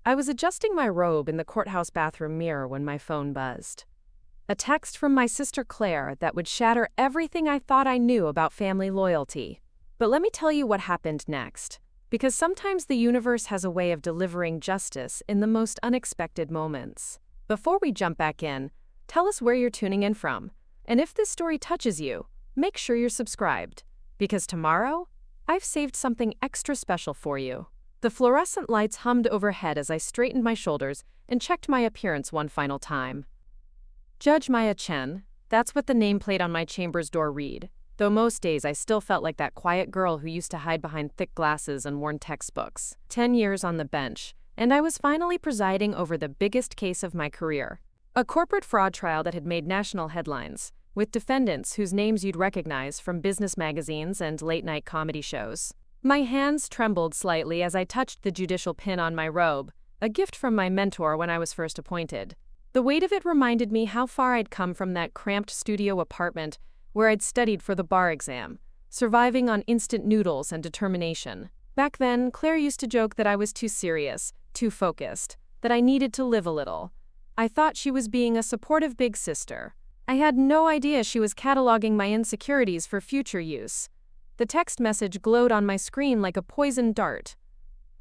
I was adjusting my robe in the courthouse bathroom mirror when my phone buzzed. A text from my sister Claire that would shatter everything I thought I knew about family loyalty. But let me tell you what happened next, because sometimes the universe has a way of delivering justice in the most unexpected moments. Before we jump back in, tell us where you're tuning in from, and if this story touches you, make sure you're subscribed, because tomorrow, I've saved something extra special for you. The fluorescent lights hummed overhead as I straightened my shoulders and checked my appearance one final time. Judge Maya Chen, that's what the nameplate on my chamber's door read, though most days I still felt like that quiet girl who used to hide behind thick glasses and worn textbooks. 10 years on the bench, and I was finally presiding over the biggest case of my career. A corporate fraud trial that had made national headlines, with defendants whose names you'd recognize from business magazines and late-night comedy shows. My hands trembled slightly as I touched the judicial pin on my robe, a gift from my mentor when I was first appointed. The weight of it reminded me how far I'd come from that cramped studio apartment where I'd studied for the bar exam, surviving on instant noodles and determination. Back then, Claire used to joke that I was too serious, too focused, that I needed to live a little. I thought she was being a supportive big sister. I had no idea she was cataloging my insecurities for future use. The text message glowed on my screen like a poisoned dart.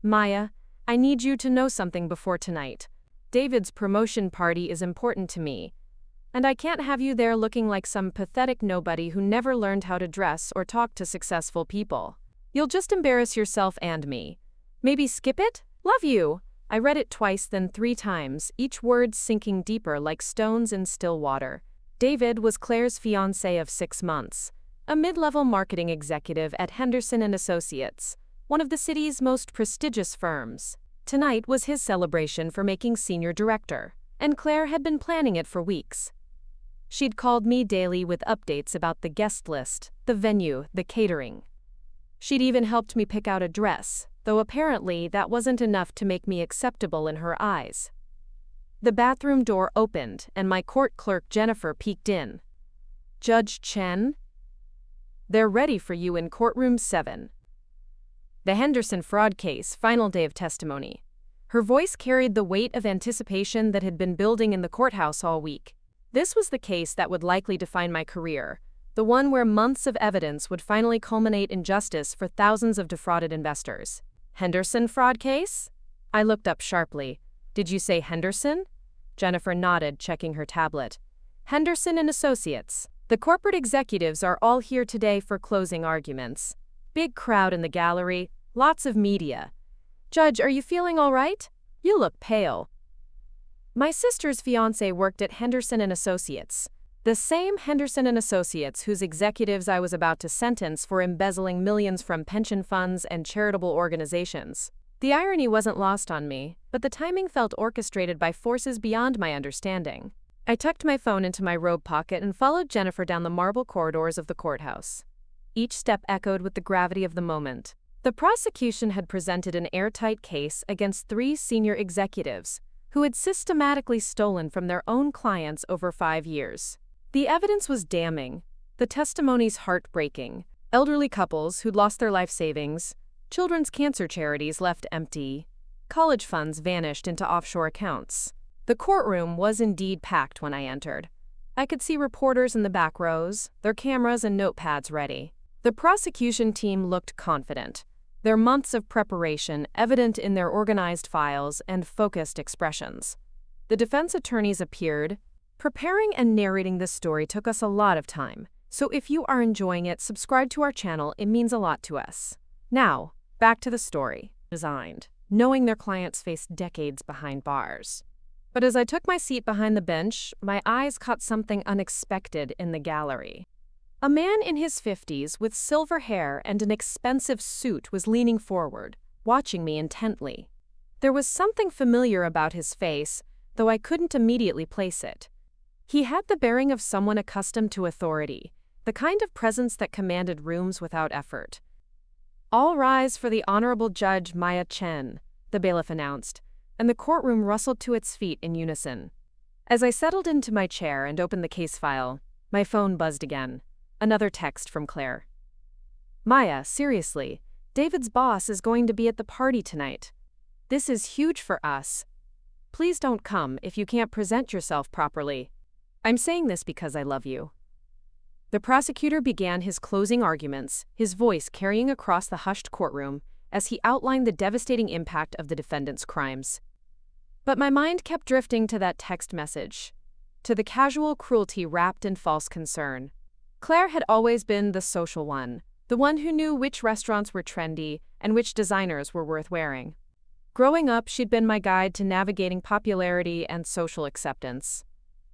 Maya, I need you to know something before tonight. David's promotion party is important to me, and I can't have you there looking like some pathetic nobody who never learned how to dress or talk to successful people. You'll just embarrass yourself and me. Maybe skip it? Love you. I read it twice, then 3 times, each word sinking deeper like stones in still water. David was Claire's fiancé of 6 months. A mid-level marketing executive at Henderson & Associates, one of the city's most prestigious firms. Tonight was his celebration for making senior director, and Claire had been planning it for weeks. She'd called me daily with updates about the guest list, the venue, the catering. She'd even helped me pick out a dress, though apparently that wasn't enough to make me acceptable in her eyes. The bathroom door opened, and my court clerk Jennifer peeked in. Judge Chen? They're ready for you in courtroom 7. The Henderson fraud case, final day of testimony. Her voice carried the weight of anticipation that had been building in the courthouse all week. This was the case that would likely define my career, the one where months of evidence would finally culminate in justice for thousands of defrauded investors. Henderson fraud case? I looked up sharply. Did you say Henderson? Jennifer nodded, checking her tablet. Henderson & Associates. The corporate executives are all here today for closing arguments. Big crowd in the gallery, lots of media. Judge, are you feeling all right? You look pale. My sister's fiancé worked at Henderson & Associates, the same Henderson & Associates whose executives I was about to sentence for embezzling millions from pension funds and charitable organizations. The irony wasn't lost on me, but the timing felt orchestrated by forces beyond my understanding. I tucked my phone into my robe pocket and followed Jennifer down the marble corridors of the courthouse. Each step echoed with the gravity of the moment. The prosecution had presented an airtight case against 3 senior executives who had systematically stolen from their own clients over 5 years. The evidence was damning, the testimonies heartbreaking. Elderly couples who'd lost their life savings, children's cancer charities left empty, college funds vanished into offshore accounts. The courtroom was indeed packed when I entered. I could see reporters in the back rows, their cameras and notepads ready. The prosecution team looked confident, their months of preparation evident in their organized files and focused expressions. The defense attorneys appeared. Preparing and narrating this story took us a lot of time, so if you are enjoying it, subscribe to our channel, it means a lot to us. Now, back to the story. Designed, knowing their clients faced decades behind bars. But as I took my seat behind the bench, my eyes caught something unexpected in the gallery. A man in his 50s with silver hair and an expensive suit was leaning forward, watching me intently. There was something familiar about his face, though I couldn't immediately place it. He had the bearing of someone accustomed to authority, the kind of presence that commanded rooms without effort. All rise for the Honorable Judge Maya Chen, the bailiff announced, and the courtroom rustled to its feet in unison. As I settled into my chair and opened the case file, my phone buzzed again. Another text from Claire. Maya, seriously, David's boss is going to be at the party tonight. This is huge for us. Please don't come if you can't present yourself properly. I'm saying this because I love you." The prosecutor began his closing arguments, his voice carrying across the hushed courtroom as he outlined the devastating impact of the defendant's crimes. But my mind kept drifting to that text message, to the casual cruelty wrapped in false concern. Claire had always been the social one, the one who knew which restaurants were trendy and which designers were worth wearing. Growing up, she'd been my guide to navigating popularity and social acceptance.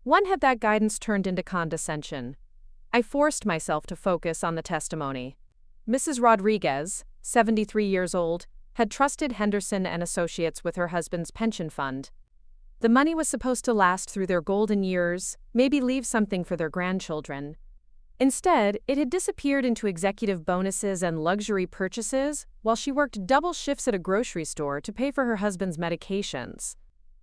When had that guidance turned into condescension? I forced myself to focus on the testimony. Mrs. Rodriguez, 73 years old, had trusted Henderson and Associates with her husband's pension fund. The money was supposed to last through their golden years, maybe leave something for their grandchildren. Instead, it had disappeared into executive bonuses and luxury purchases while she worked double shifts at a grocery store to pay for her husband's medications.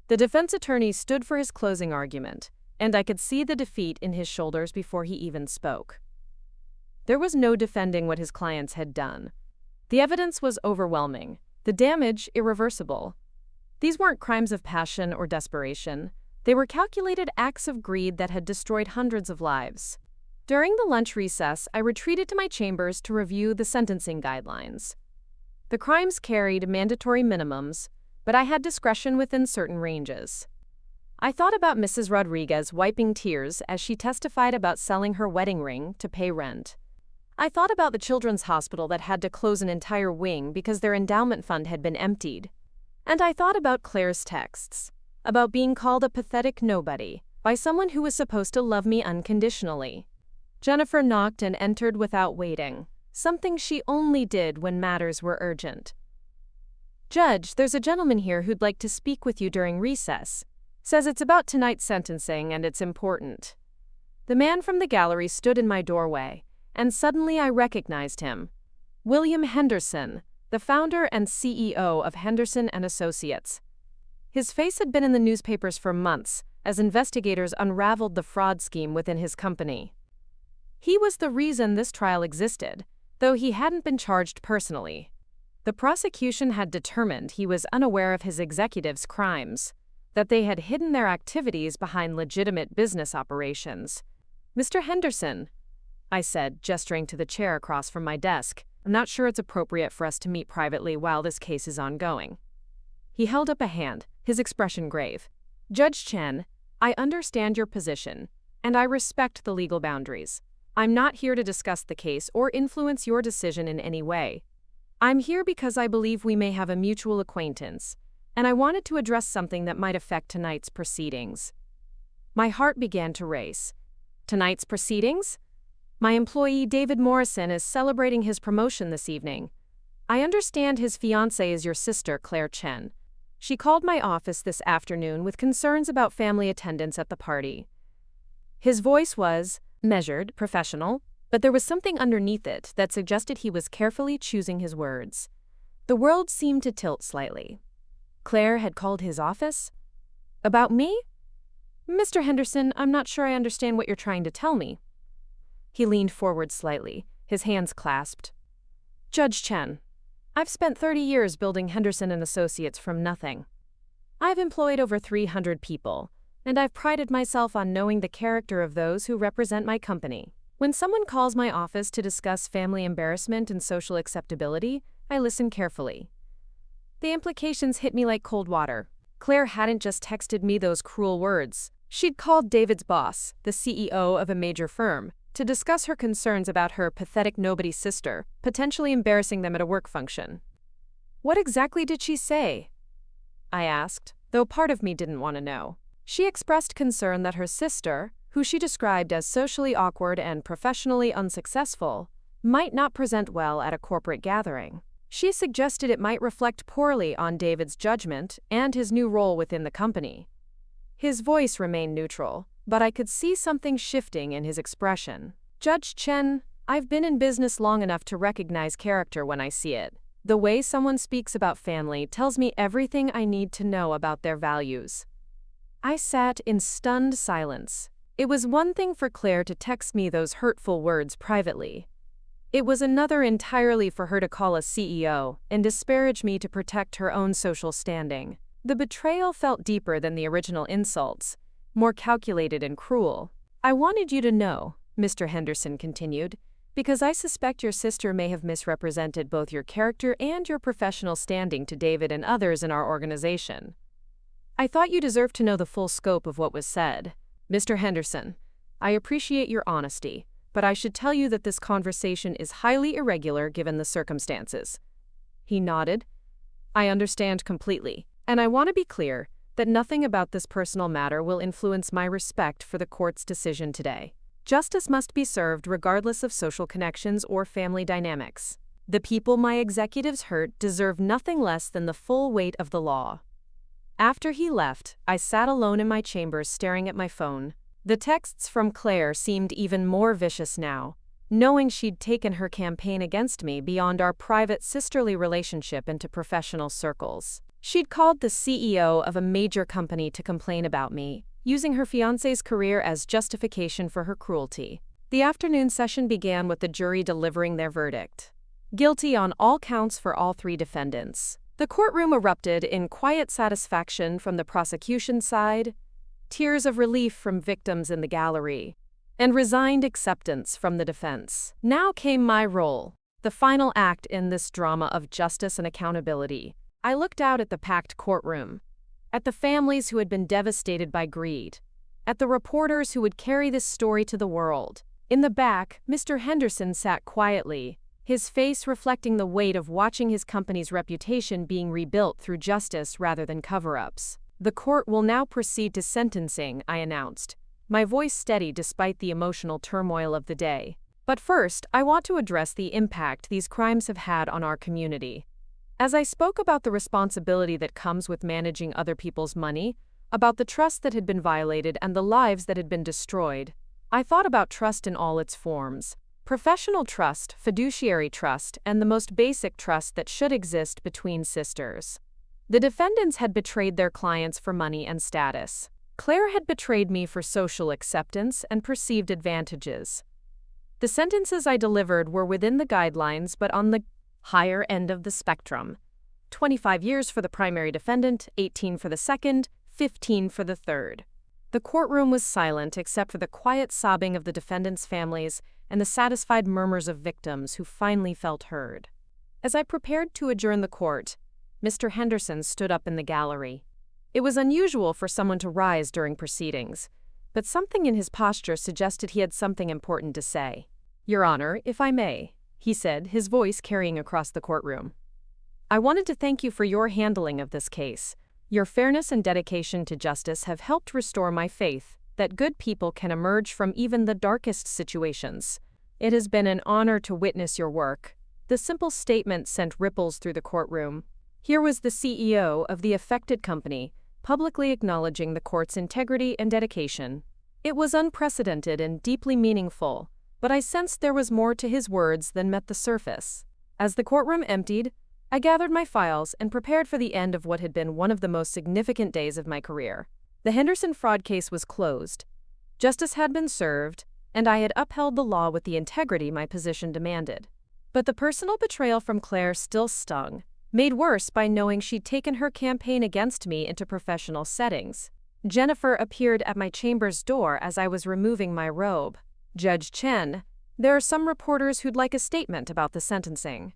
The defense attorney stood for his closing argument, and I could see the defeat in his shoulders before he even spoke. There was no defending what his clients had done. The evidence was overwhelming, the damage irreversible. These weren't crimes of passion or desperation. They were calculated acts of greed that had destroyed hundreds of lives. During the lunch recess, I retreated to my chambers to review the sentencing guidelines. The crimes carried mandatory minimums, but I had discretion within certain ranges. I thought about Mrs. Rodriguez wiping tears as she testified about selling her wedding ring to pay rent. I thought about the children's hospital that had to close an entire wing because their endowment fund had been emptied. And I thought about Claire's texts, about being called a pathetic nobody by someone who was supposed to love me unconditionally. Jennifer knocked and entered without waiting, something she only did when matters were urgent. "Judge, there's a gentleman here who'd like to speak with you during recess. Says it's about tonight's sentencing and it's important." The man from the gallery stood in my doorway, and suddenly I recognized him. William Henderson, the founder and CEO of Henderson and Associates. His face had been in the newspapers for months as investigators unraveled the fraud scheme within his company. He was the reason this trial existed, though he hadn't been charged personally. The prosecution had determined he was unaware of his executives' crimes, that they had hidden their activities behind legitimate business operations. "Mr. Henderson," I said, gesturing to the chair across from my desk, "I'm not sure it's appropriate for us to meet privately while this case is ongoing." He held up a hand, his expression grave. "Judge Chen, I understand your position, and I respect the legal boundaries. I'm not here to discuss the case or influence your decision in any way. I'm here because I believe we may have a mutual acquaintance, and I wanted to address something that might affect tonight's proceedings." My heart began to race. Tonight's proceedings? My employee David Morrison is celebrating his promotion this evening. I understand his fiancé is your sister, Claire Chen. She called my office this afternoon with concerns about family attendance at the party. His voice was measured, professional, but there was something underneath it that suggested he was carefully choosing his words. The world seemed to tilt slightly. Claire had called his office? About me? "Mr. Henderson, I'm not sure I understand what you're trying to tell me." He leaned forward slightly, his hands clasped. "Judge Chen, I've spent 30 years building Henderson and Associates from nothing. I've employed over 300 people, and I've prided myself on knowing the character of those who represent my company. When someone calls my office to discuss family embarrassment and social acceptability, I listen carefully. The implications hit me like cold water. Claire hadn't just texted me those cruel words. She'd called David's boss, the CEO of a major firm, to discuss her concerns about her pathetic nobody sister, potentially embarrassing them at a work function. "What exactly did she say?" I asked, though part of me didn't want to know. She expressed concern that her sister, who she described as socially awkward and professionally unsuccessful, might not present well at a corporate gathering. She suggested it might reflect poorly on David's judgment and his new role within the company. His voice remained neutral, but I could see something shifting in his expression. "Judge Chen, I've been in business long enough to recognize character when I see it. The way someone speaks about family tells me everything I need to know about their values." I sat in stunned silence. It was one thing for Claire to text me those hurtful words privately. It was another entirely for her to call a CEO and disparage me to protect her own social standing. The betrayal felt deeper than the original insults, more calculated and cruel. "I wanted you to know," Mr. Henderson continued, "because I suspect your sister may have misrepresented both your character and your professional standing to David and others in our organization. I thought you deserved to know the full scope of what was said. Mr. Henderson, I appreciate your honesty, but I should tell you that this conversation is highly irregular given the circumstances." He nodded. "I understand completely, and I want to be clear that nothing about this personal matter will influence my respect for the court's decision today. Justice must be served regardless of social connections or family dynamics. The people my executives hurt deserve nothing less than the full weight of the law." After he left, I sat alone in my chambers staring at my phone. The texts from Claire seemed even more vicious now, knowing she'd taken her campaign against me beyond our private sisterly relationship into professional circles. She'd called the CEO of a major company to complain about me, using her fiancé's career as justification for her cruelty. The afternoon session began with the jury delivering their verdict. Guilty on all counts for all three defendants. The courtroom erupted in quiet satisfaction from the prosecution side, tears of relief from victims in the gallery, and resigned acceptance from the defense. Now came my role, the final act in this drama of justice and accountability. I looked out at the packed courtroom, at the families who had been devastated by greed, at the reporters who would carry this story to the world. In the back, Mr. Henderson sat quietly, his face reflecting the weight of watching his company's reputation being rebuilt through justice rather than cover-ups. "The court will now proceed to sentencing," I announced, my voice steady despite the emotional turmoil of the day. "But first, I want to address the impact these crimes have had on our community." As I spoke about the responsibility that comes with managing other people's money, about the trust that had been violated and the lives that had been destroyed, I thought about trust in all its forms. Professional trust, fiduciary trust, and the most basic trust that should exist between sisters. The defendants had betrayed their clients for money and status. Claire had betrayed me for social acceptance and perceived advantages. The sentences I delivered were within the guidelines but on the higher end of the spectrum. 25 years for the primary defendant, 18 for the second, 15 for the third. The courtroom was silent except for the quiet sobbing of the defendants' families and the satisfied murmurs of victims who finally felt heard. As I prepared to adjourn the court, Mr. Henderson stood up in the gallery. It was unusual for someone to rise during proceedings, but something in his posture suggested he had something important to say. "Your Honor, if I may," he said, his voice carrying across the courtroom. "I wanted to thank you for your handling of this case. Your fairness and dedication to justice have helped restore my faith that good people can emerge from even the darkest situations. It has been an honor to witness your work." The simple statement sent ripples through the courtroom. Here was the CEO of the affected company, publicly acknowledging the court's integrity and dedication. It was unprecedented and deeply meaningful, but I sensed there was more to his words than met the surface. As the courtroom emptied, I gathered my files and prepared for the end of what had been one of the most significant days of my career. The Henderson fraud case was closed. Justice had been served, and I had upheld the law with the integrity my position demanded. But the personal betrayal from Claire still stung, made worse by knowing she'd taken her campaign against me into professional settings. Jennifer appeared at my chamber's door as I was removing my robe. "Judge Chen, there are some reporters who'd like a statement about the sentencing."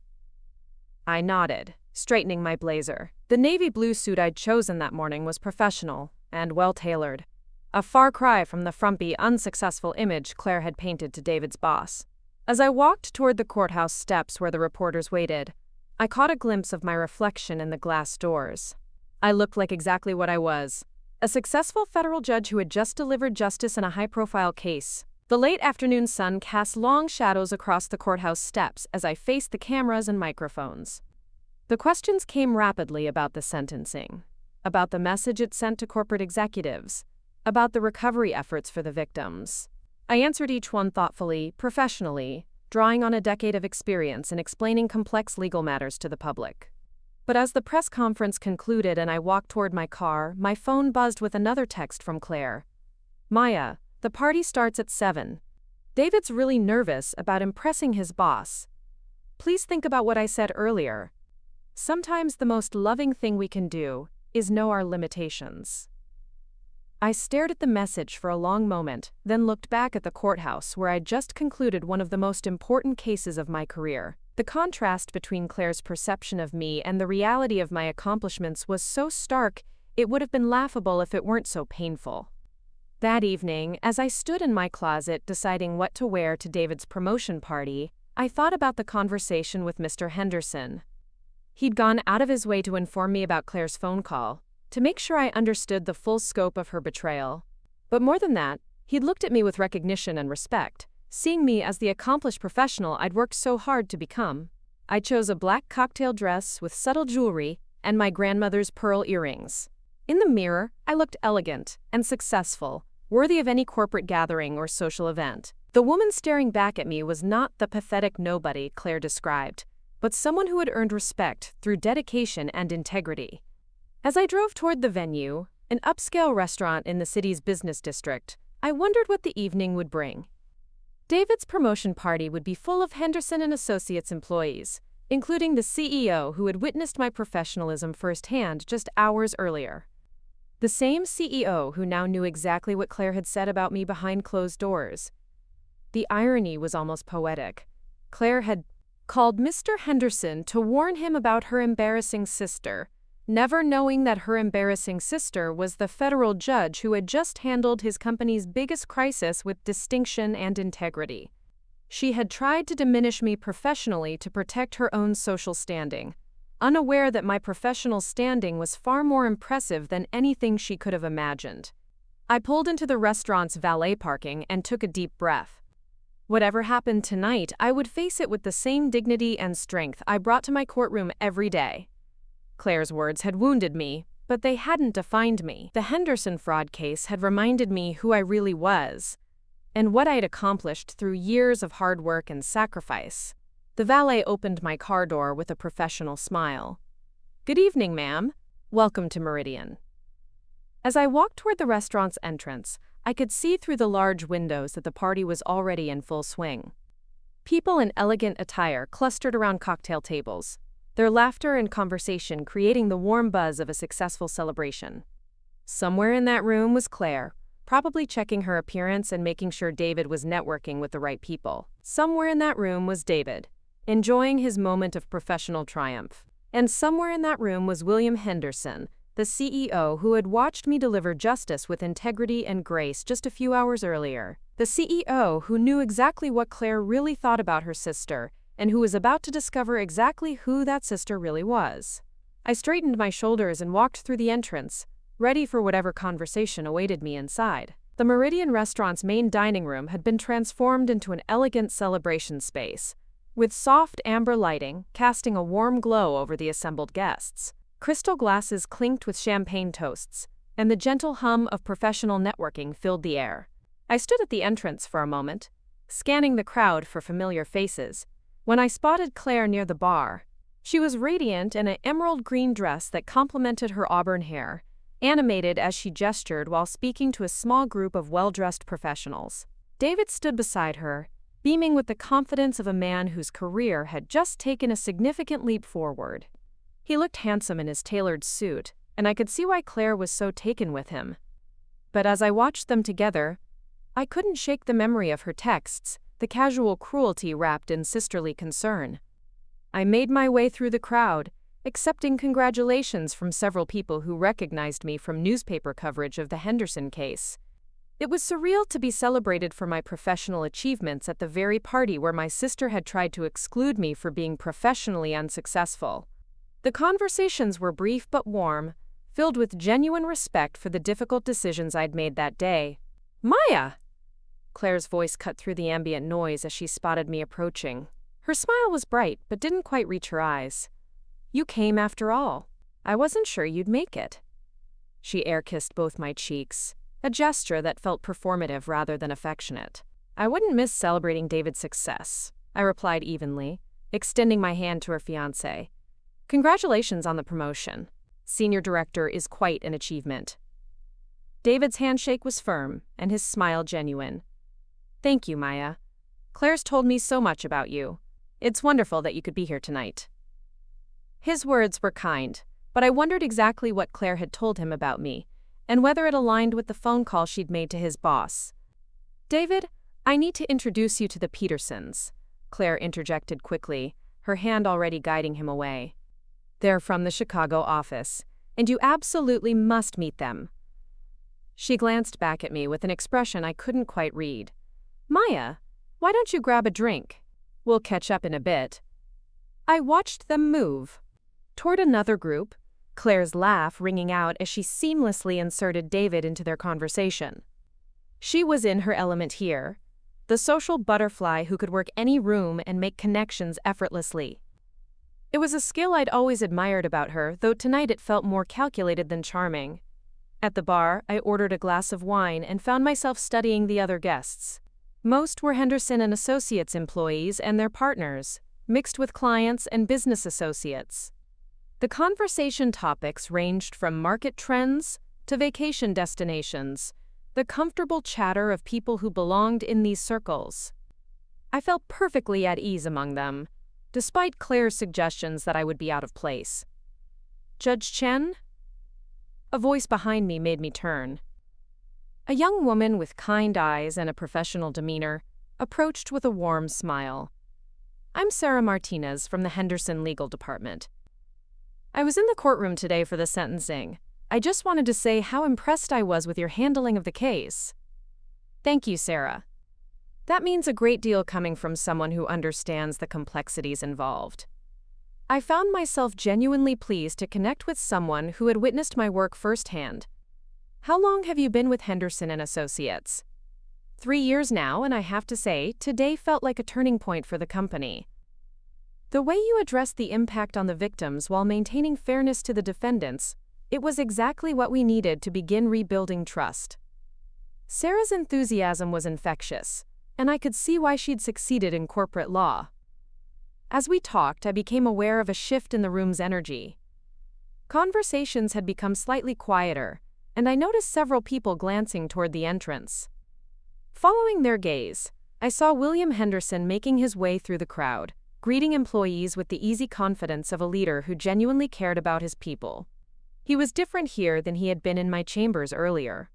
I nodded, straightening my blazer. The navy blue suit I'd chosen that morning was professional and well-tailored, a far cry from the frumpy, unsuccessful image Claire had painted to David's boss. As I walked toward the courthouse steps where the reporters waited, I caught a glimpse of my reflection in the glass doors. I looked like exactly what I was, a successful federal judge who had just delivered justice in a high-profile case. The late afternoon sun cast long shadows across the courthouse steps as I faced the cameras and microphones. The questions came rapidly about the sentencing, about the message it sent to corporate executives, about the recovery efforts for the victims. I answered each one thoughtfully, professionally, drawing on a decade of experience in explaining complex legal matters to the public. But as the press conference concluded and I walked toward my car, my phone buzzed with another text from Claire. "Maya, the party starts at 7. David's really nervous about impressing his boss. Please think about what I said earlier. Sometimes the most loving thing we can do is know our limitations. I stared at the message for a long moment, then looked back at the courthouse where I'd just concluded one of the most important cases of my career. The contrast between Claire's perception of me and the reality of my accomplishments was so stark, it would have been laughable if it weren't so painful. That evening, as I stood in my closet deciding what to wear to David's promotion party, I thought about the conversation with Mr. Henderson. He'd gone out of his way to inform me about Claire's phone call, to make sure I understood the full scope of her betrayal. But more than that, he'd looked at me with recognition and respect, seeing me as the accomplished professional I'd worked so hard to become. I chose a black cocktail dress with subtle jewelry and my grandmother's pearl earrings. In the mirror, I looked elegant and successful, worthy of any corporate gathering or social event. The woman staring back at me was not the pathetic nobody Claire described, but someone who had earned respect through dedication and integrity. As I drove toward the venue, an upscale restaurant in the city's business district, I wondered what the evening would bring. David's promotion party would be full of Henderson and Associates employees, including the CEO who had witnessed my professionalism firsthand just hours earlier. The same CEO who now knew exactly what Claire had said about me behind closed doors. The irony was almost poetic. Claire had called Mr. Henderson to warn him about her embarrassing sister, never knowing that her embarrassing sister was the federal judge who had just handled his company's biggest crisis with distinction and integrity. She had tried to diminish me professionally to protect her own social standing, unaware that my professional standing was far more impressive than anything she could have imagined. I pulled into the restaurant's valet parking and took a deep breath. Whatever happened tonight, I would face it with the same dignity and strength I brought to my courtroom every day. Claire's words had wounded me, but they hadn't defined me. The Henderson fraud case had reminded me who I really was, and what I had accomplished through years of hard work and sacrifice. The valet opened my car door with a professional smile. "Good evening, ma'am. Welcome to Meridian." As I walked toward the restaurant's entrance, I could see through the large windows that the party was already in full swing. People in elegant attire clustered around cocktail tables, their laughter and conversation creating the warm buzz of a successful celebration. Somewhere in that room was Claire, probably checking her appearance and making sure David was networking with the right people. Somewhere in that room was David, enjoying his moment of professional triumph. And somewhere in that room was William Henderson, the CEO who had watched me deliver justice with integrity and grace just a few hours earlier. The CEO who knew exactly what Claire really thought about her sister, and who was about to discover exactly who that sister really was. I straightened my shoulders and walked through the entrance, ready for whatever conversation awaited me inside. The Meridian restaurant's main dining room had been transformed into an elegant celebration space, with soft amber lighting casting a warm glow over the assembled guests. Crystal glasses clinked with champagne toasts, and the gentle hum of professional networking filled the air. I stood at the entrance for a moment, scanning the crowd for familiar faces, when I spotted Claire near the bar. She was radiant in an emerald green dress that complemented her auburn hair, animated as she gestured while speaking to a small group of well-dressed professionals. David stood beside her, beaming with the confidence of a man whose career had just taken a significant leap forward. He looked handsome in his tailored suit, and I could see why Claire was so taken with him. But as I watched them together, I couldn't shake the memory of her texts, the casual cruelty wrapped in sisterly concern. I made my way through the crowd, accepting congratulations from several people who recognized me from newspaper coverage of the Henderson case. It was surreal to be celebrated for my professional achievements at the very party where my sister had tried to exclude me for being professionally unsuccessful. The conversations were brief but warm, filled with genuine respect for the difficult decisions I'd made that day. "Maya!" Claire's voice cut through the ambient noise as she spotted me approaching. Her smile was bright but didn't quite reach her eyes. "You came after all. I wasn't sure you'd make it." She air-kissed both my cheeks, a gesture that felt performative rather than affectionate. "I wouldn't miss celebrating David's success," I replied evenly, extending my hand to her fiancé. "Congratulations on the promotion. Senior director is quite an achievement." David's handshake was firm and his smile genuine. Thank you, Maya. Claire's told me so much about you. It's wonderful that you could be here tonight. His words were kind, but I wondered exactly what Claire had told him about me, and whether it aligned with the phone call she'd made to his boss. David, I need to introduce you to the Petersons, Claire interjected quickly, her hand already guiding him away. They're from the Chicago office, and you absolutely must meet them. She glanced back at me with an expression I couldn't quite read. Maya, why don't you grab a drink? We'll catch up in a bit. I watched them move toward another group, Claire's laugh ringing out as she seamlessly inserted David into their conversation. She was in her element here, the social butterfly who could work any room and make connections effortlessly. It was a skill I'd always admired about her, though tonight it felt more calculated than charming. At the bar, I ordered a glass of wine and found myself studying the other guests. Most were Henderson and Associates employees and their partners, mixed with clients and business associates. The conversation topics ranged from market trends to vacation destinations, the comfortable chatter of people who belonged in these circles. I felt perfectly at ease among them, despite Claire's suggestions that I would be out of place. Judge Chen? A voice behind me made me turn. A young woman with kind eyes and a professional demeanor approached with a warm smile. I'm Sarah Martinez from the Henderson Legal Department. I was in the courtroom today for the sentencing. I just wanted to say how impressed I was with your handling of the case. Thank you, Sarah. That means a great deal coming from someone who understands the complexities involved. I found myself genuinely pleased to connect with someone who had witnessed my work firsthand. How long have you been with Henderson and Associates? 3 years now, and I have to say, today felt like a turning point for the company. The way you addressed the impact on the victims while maintaining fairness to the defendants, it was exactly what we needed to begin rebuilding trust. Sarah's enthusiasm was infectious, and I could see why she'd succeeded in corporate law. As we talked, I became aware of a shift in the room's energy. Conversations had become slightly quieter, and I noticed several people glancing toward the entrance. Following their gaze, I saw William Henderson making his way through the crowd, greeting employees with the easy confidence of a leader who genuinely cared about his people. He was different here than he had been in my chambers earlier.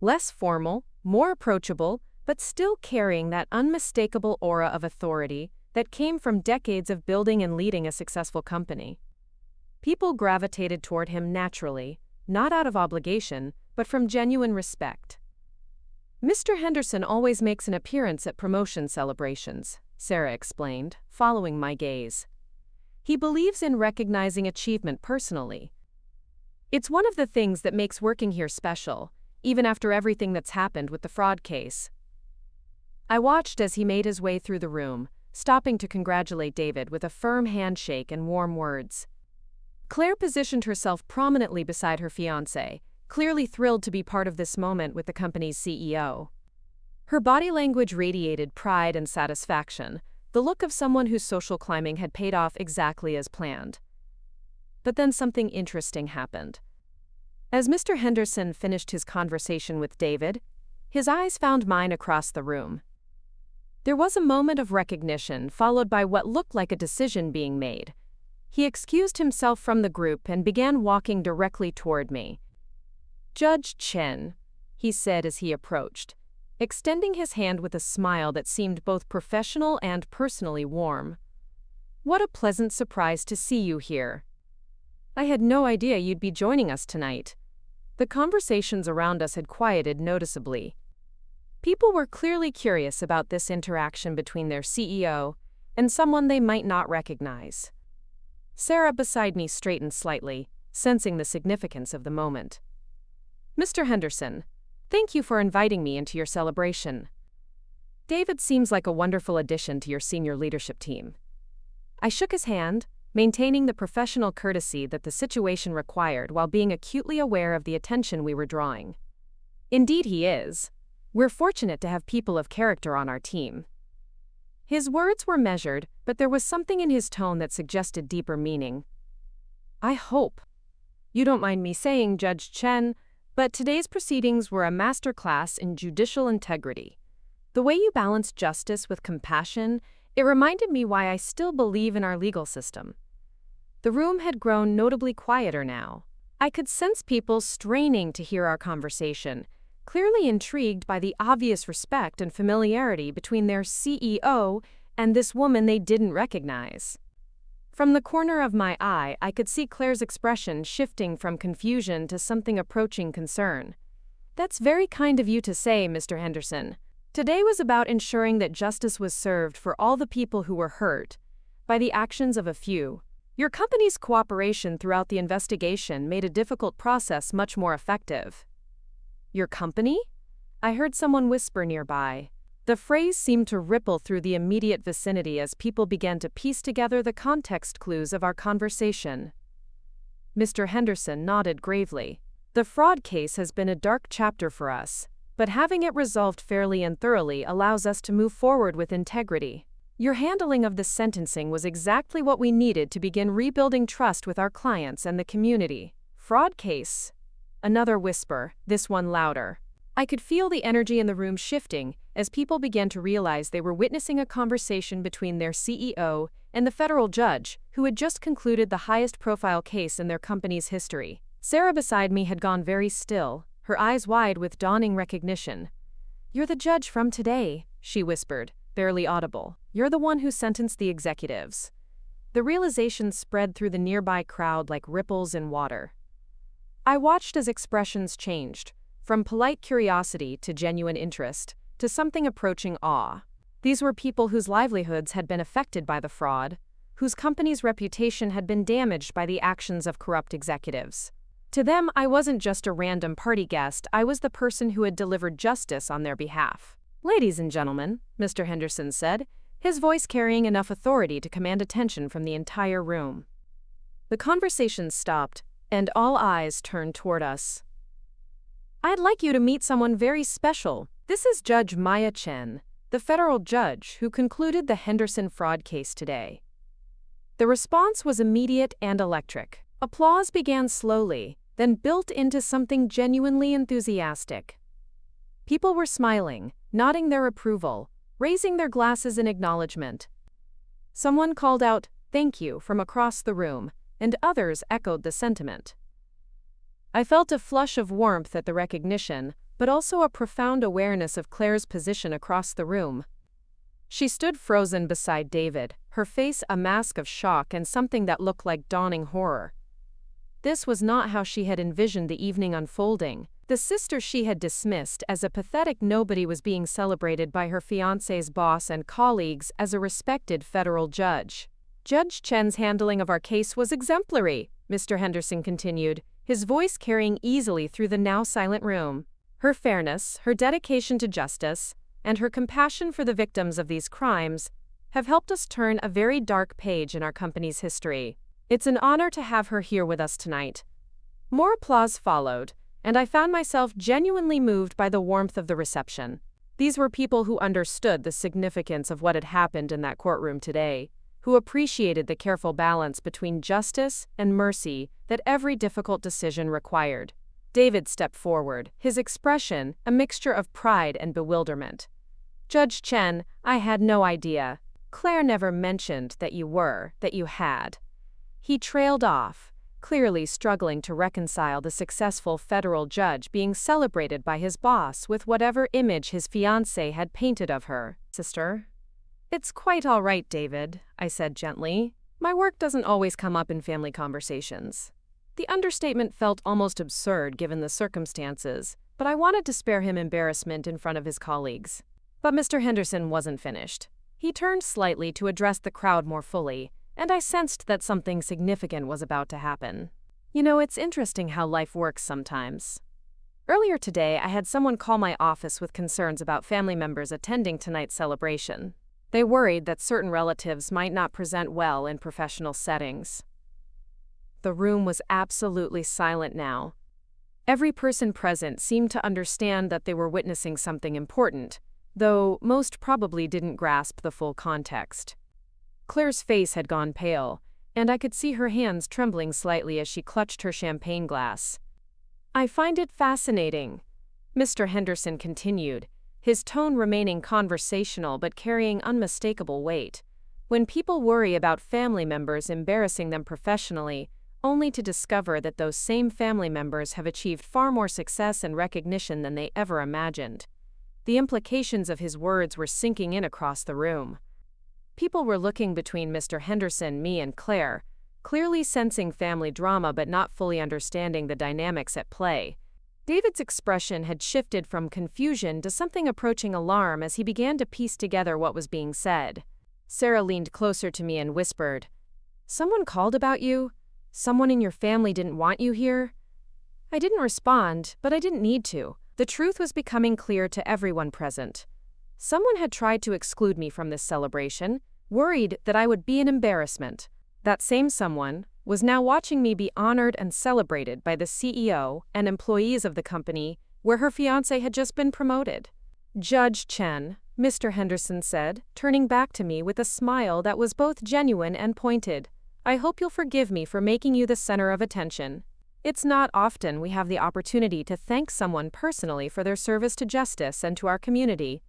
Less formal, more approachable, but still carrying that unmistakable aura of authority that came from decades of building and leading a successful company. People gravitated toward him naturally, not out of obligation, but from genuine respect. Mr. Henderson always makes an appearance at promotion celebrations, Sarah explained, following my gaze. He believes in recognizing achievement personally. It's one of the things that makes working here special, even after everything that's happened with the fraud case. I watched as he made his way through the room, stopping to congratulate David with a firm handshake and warm words. Claire positioned herself prominently beside her fiancé, clearly thrilled to be part of this moment with the company's CEO. Her body language radiated pride and satisfaction, the look of someone whose social climbing had paid off exactly as planned. But then something interesting happened. As Mr. Henderson finished his conversation with David, his eyes found mine across the room. There was a moment of recognition, followed by what looked like a decision being made. He excused himself from the group and began walking directly toward me. Judge Chen, he said as he approached, extending his hand with a smile that seemed both professional and personally warm. What a pleasant surprise to see you here. I had no idea you'd be joining us tonight. The conversations around us had quieted noticeably. People were clearly curious about this interaction between their CEO and someone they might not recognize. Sarah beside me straightened slightly, sensing the significance of the moment. Mr. Henderson, thank you for inviting me into your celebration. David seems like a wonderful addition to your senior leadership team. I shook his hand, maintaining the professional courtesy that the situation required while being acutely aware of the attention we were drawing. Indeed he is. We're fortunate to have people of character on our team. His words were measured, but there was something in his tone that suggested deeper meaning. I hope you don't mind me saying, Judge Chen, but today's proceedings were a masterclass in judicial integrity. The way you balance justice with compassion, it reminded me why I still believe in our legal system. The room had grown notably quieter now. I could sense people straining to hear our conversation, clearly intrigued by the obvious respect and familiarity between their CEO and this woman they didn't recognize. From the corner of my eye, I could see Claire's expression shifting from confusion to something approaching concern. "That's very kind of you to say, Mr. Henderson. Today was about ensuring that justice was served for all the people who were hurt by the actions of a few. Your company's cooperation throughout the investigation made a difficult process much more effective." "Your company?" I heard someone whisper nearby. The phrase seemed to ripple through the immediate vicinity as people began to piece together the context clues of our conversation. Mr. Henderson nodded gravely. "The fraud case has been a dark chapter for us, but having it resolved fairly and thoroughly allows us to move forward with integrity. Your handling of the sentencing was exactly what we needed to begin rebuilding trust with our clients and the community." "Fraud case?" Another whisper, this one louder. I could feel the energy in the room shifting as people began to realize they were witnessing a conversation between their CEO and the federal judge, who had just concluded the highest-profile case in their company's history. Sarah beside me had gone very still, her eyes wide with dawning recognition. "You're the judge from today," she whispered, barely audible. "You're the one who sentenced the executives." The realization spread through the nearby crowd like ripples in water. I watched as expressions changed, from polite curiosity to genuine interest, to something approaching awe. These were people whose livelihoods had been affected by the fraud, whose company's reputation had been damaged by the actions of corrupt executives. To them, I wasn't just a random party guest, I was the person who had delivered justice on their behalf. "Ladies and gentlemen," Mr. Henderson said, his voice carrying enough authority to command attention from the entire room. The conversation stopped, and all eyes turned toward us. "I'd like you to meet someone very special. This is Judge Maya Chen, the federal judge who concluded the Henderson fraud case today." The response was immediate and electric. Applause began slowly, then built into something genuinely enthusiastic. People were smiling, nodding their approval, raising their glasses in acknowledgement. Someone called out, "Thank you," from across the room, and others echoed the sentiment. I felt a flush of warmth at the recognition, but also a profound awareness of Claire's position across the room. She stood frozen beside David, her face a mask of shock and something that looked like dawning horror. This was not how she had envisioned the evening unfolding. The sister she had dismissed as a pathetic nobody was being celebrated by her fiancé's boss and colleagues as a respected federal judge. "Judge Chen's handling of our case was exemplary," Mr. Henderson continued, his voice carrying easily through the now silent room. "Her fairness, her dedication to justice, and her compassion for the victims of these crimes have helped us turn a very dark page in our company's history. It's an honor to have her here with us tonight." More applause followed, and I found myself genuinely moved by the warmth of the reception. These were people who understood the significance of what had happened in that courtroom today, who appreciated the careful balance between justice and mercy that every difficult decision required. David stepped forward, his expression a mixture of pride and bewilderment. "Judge Chen, I had no idea. Claire never mentioned that you had." He trailed off, clearly struggling to reconcile the successful federal judge being celebrated by his boss with whatever image his fiancé had painted of her. "Sister?" "It's quite all right, David," I said gently. "My work doesn't always come up in family conversations." The understatement felt almost absurd given the circumstances, but I wanted to spare him embarrassment in front of his colleagues. But Mr. Henderson wasn't finished. He turned slightly to address the crowd more fully, and I sensed that something significant was about to happen. "You know, it's interesting how life works sometimes. Earlier today, I had someone call my office with concerns about family members attending tonight's celebration. They worried that certain relatives might not present well in professional settings." The room was absolutely silent now. Every person present seemed to understand that they were witnessing something important, though most probably didn't grasp the full context. Claire's face had gone pale, and I could see her hands trembling slightly as she clutched her champagne glass. "I find it fascinating," Mr. Henderson continued, his tone remaining conversational but carrying unmistakable weight. When people worry about family members embarrassing them professionally, only to discover that those same family members have achieved far more success and recognition than they ever imagined. The implications of his words were sinking in across the room. People were looking between Mr. Henderson, me, and Claire, clearly sensing family drama but not fully understanding the dynamics at play. David's expression had shifted from confusion to something approaching alarm as he began to piece together what was being said. Sarah leaned closer to me and whispered, "Someone called about you? Someone in your family didn't want you here?" I didn't respond, but I didn't need to. The truth was becoming clear to everyone present. Someone had tried to exclude me from this celebration, worried that I would be an embarrassment. That same someone was now watching me be honored and celebrated by the CEO and employees of the company where her fiancé had just been promoted. "Judge Chen," Mr. Henderson said, turning back to me with a smile that was both genuine and pointed, "I hope you'll forgive me for making you the center of attention. It's not often we have the opportunity to thank someone personally for their service to justice and to our community."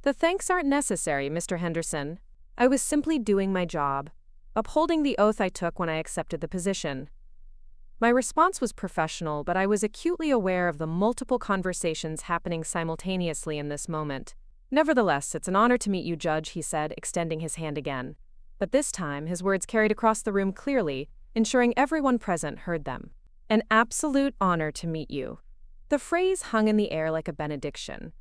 "The thanks aren't necessary, Mr. Henderson. I was simply doing my job, upholding the oath I took when I accepted the position." My response was professional, but I was acutely aware of the multiple conversations happening simultaneously in this moment. "Nevertheless, it's an honor to meet you, Judge," he said, extending his hand again. But this time, his words carried across the room clearly, ensuring everyone present heard them. "An absolute honor to meet you." The phrase hung in the air like a benediction.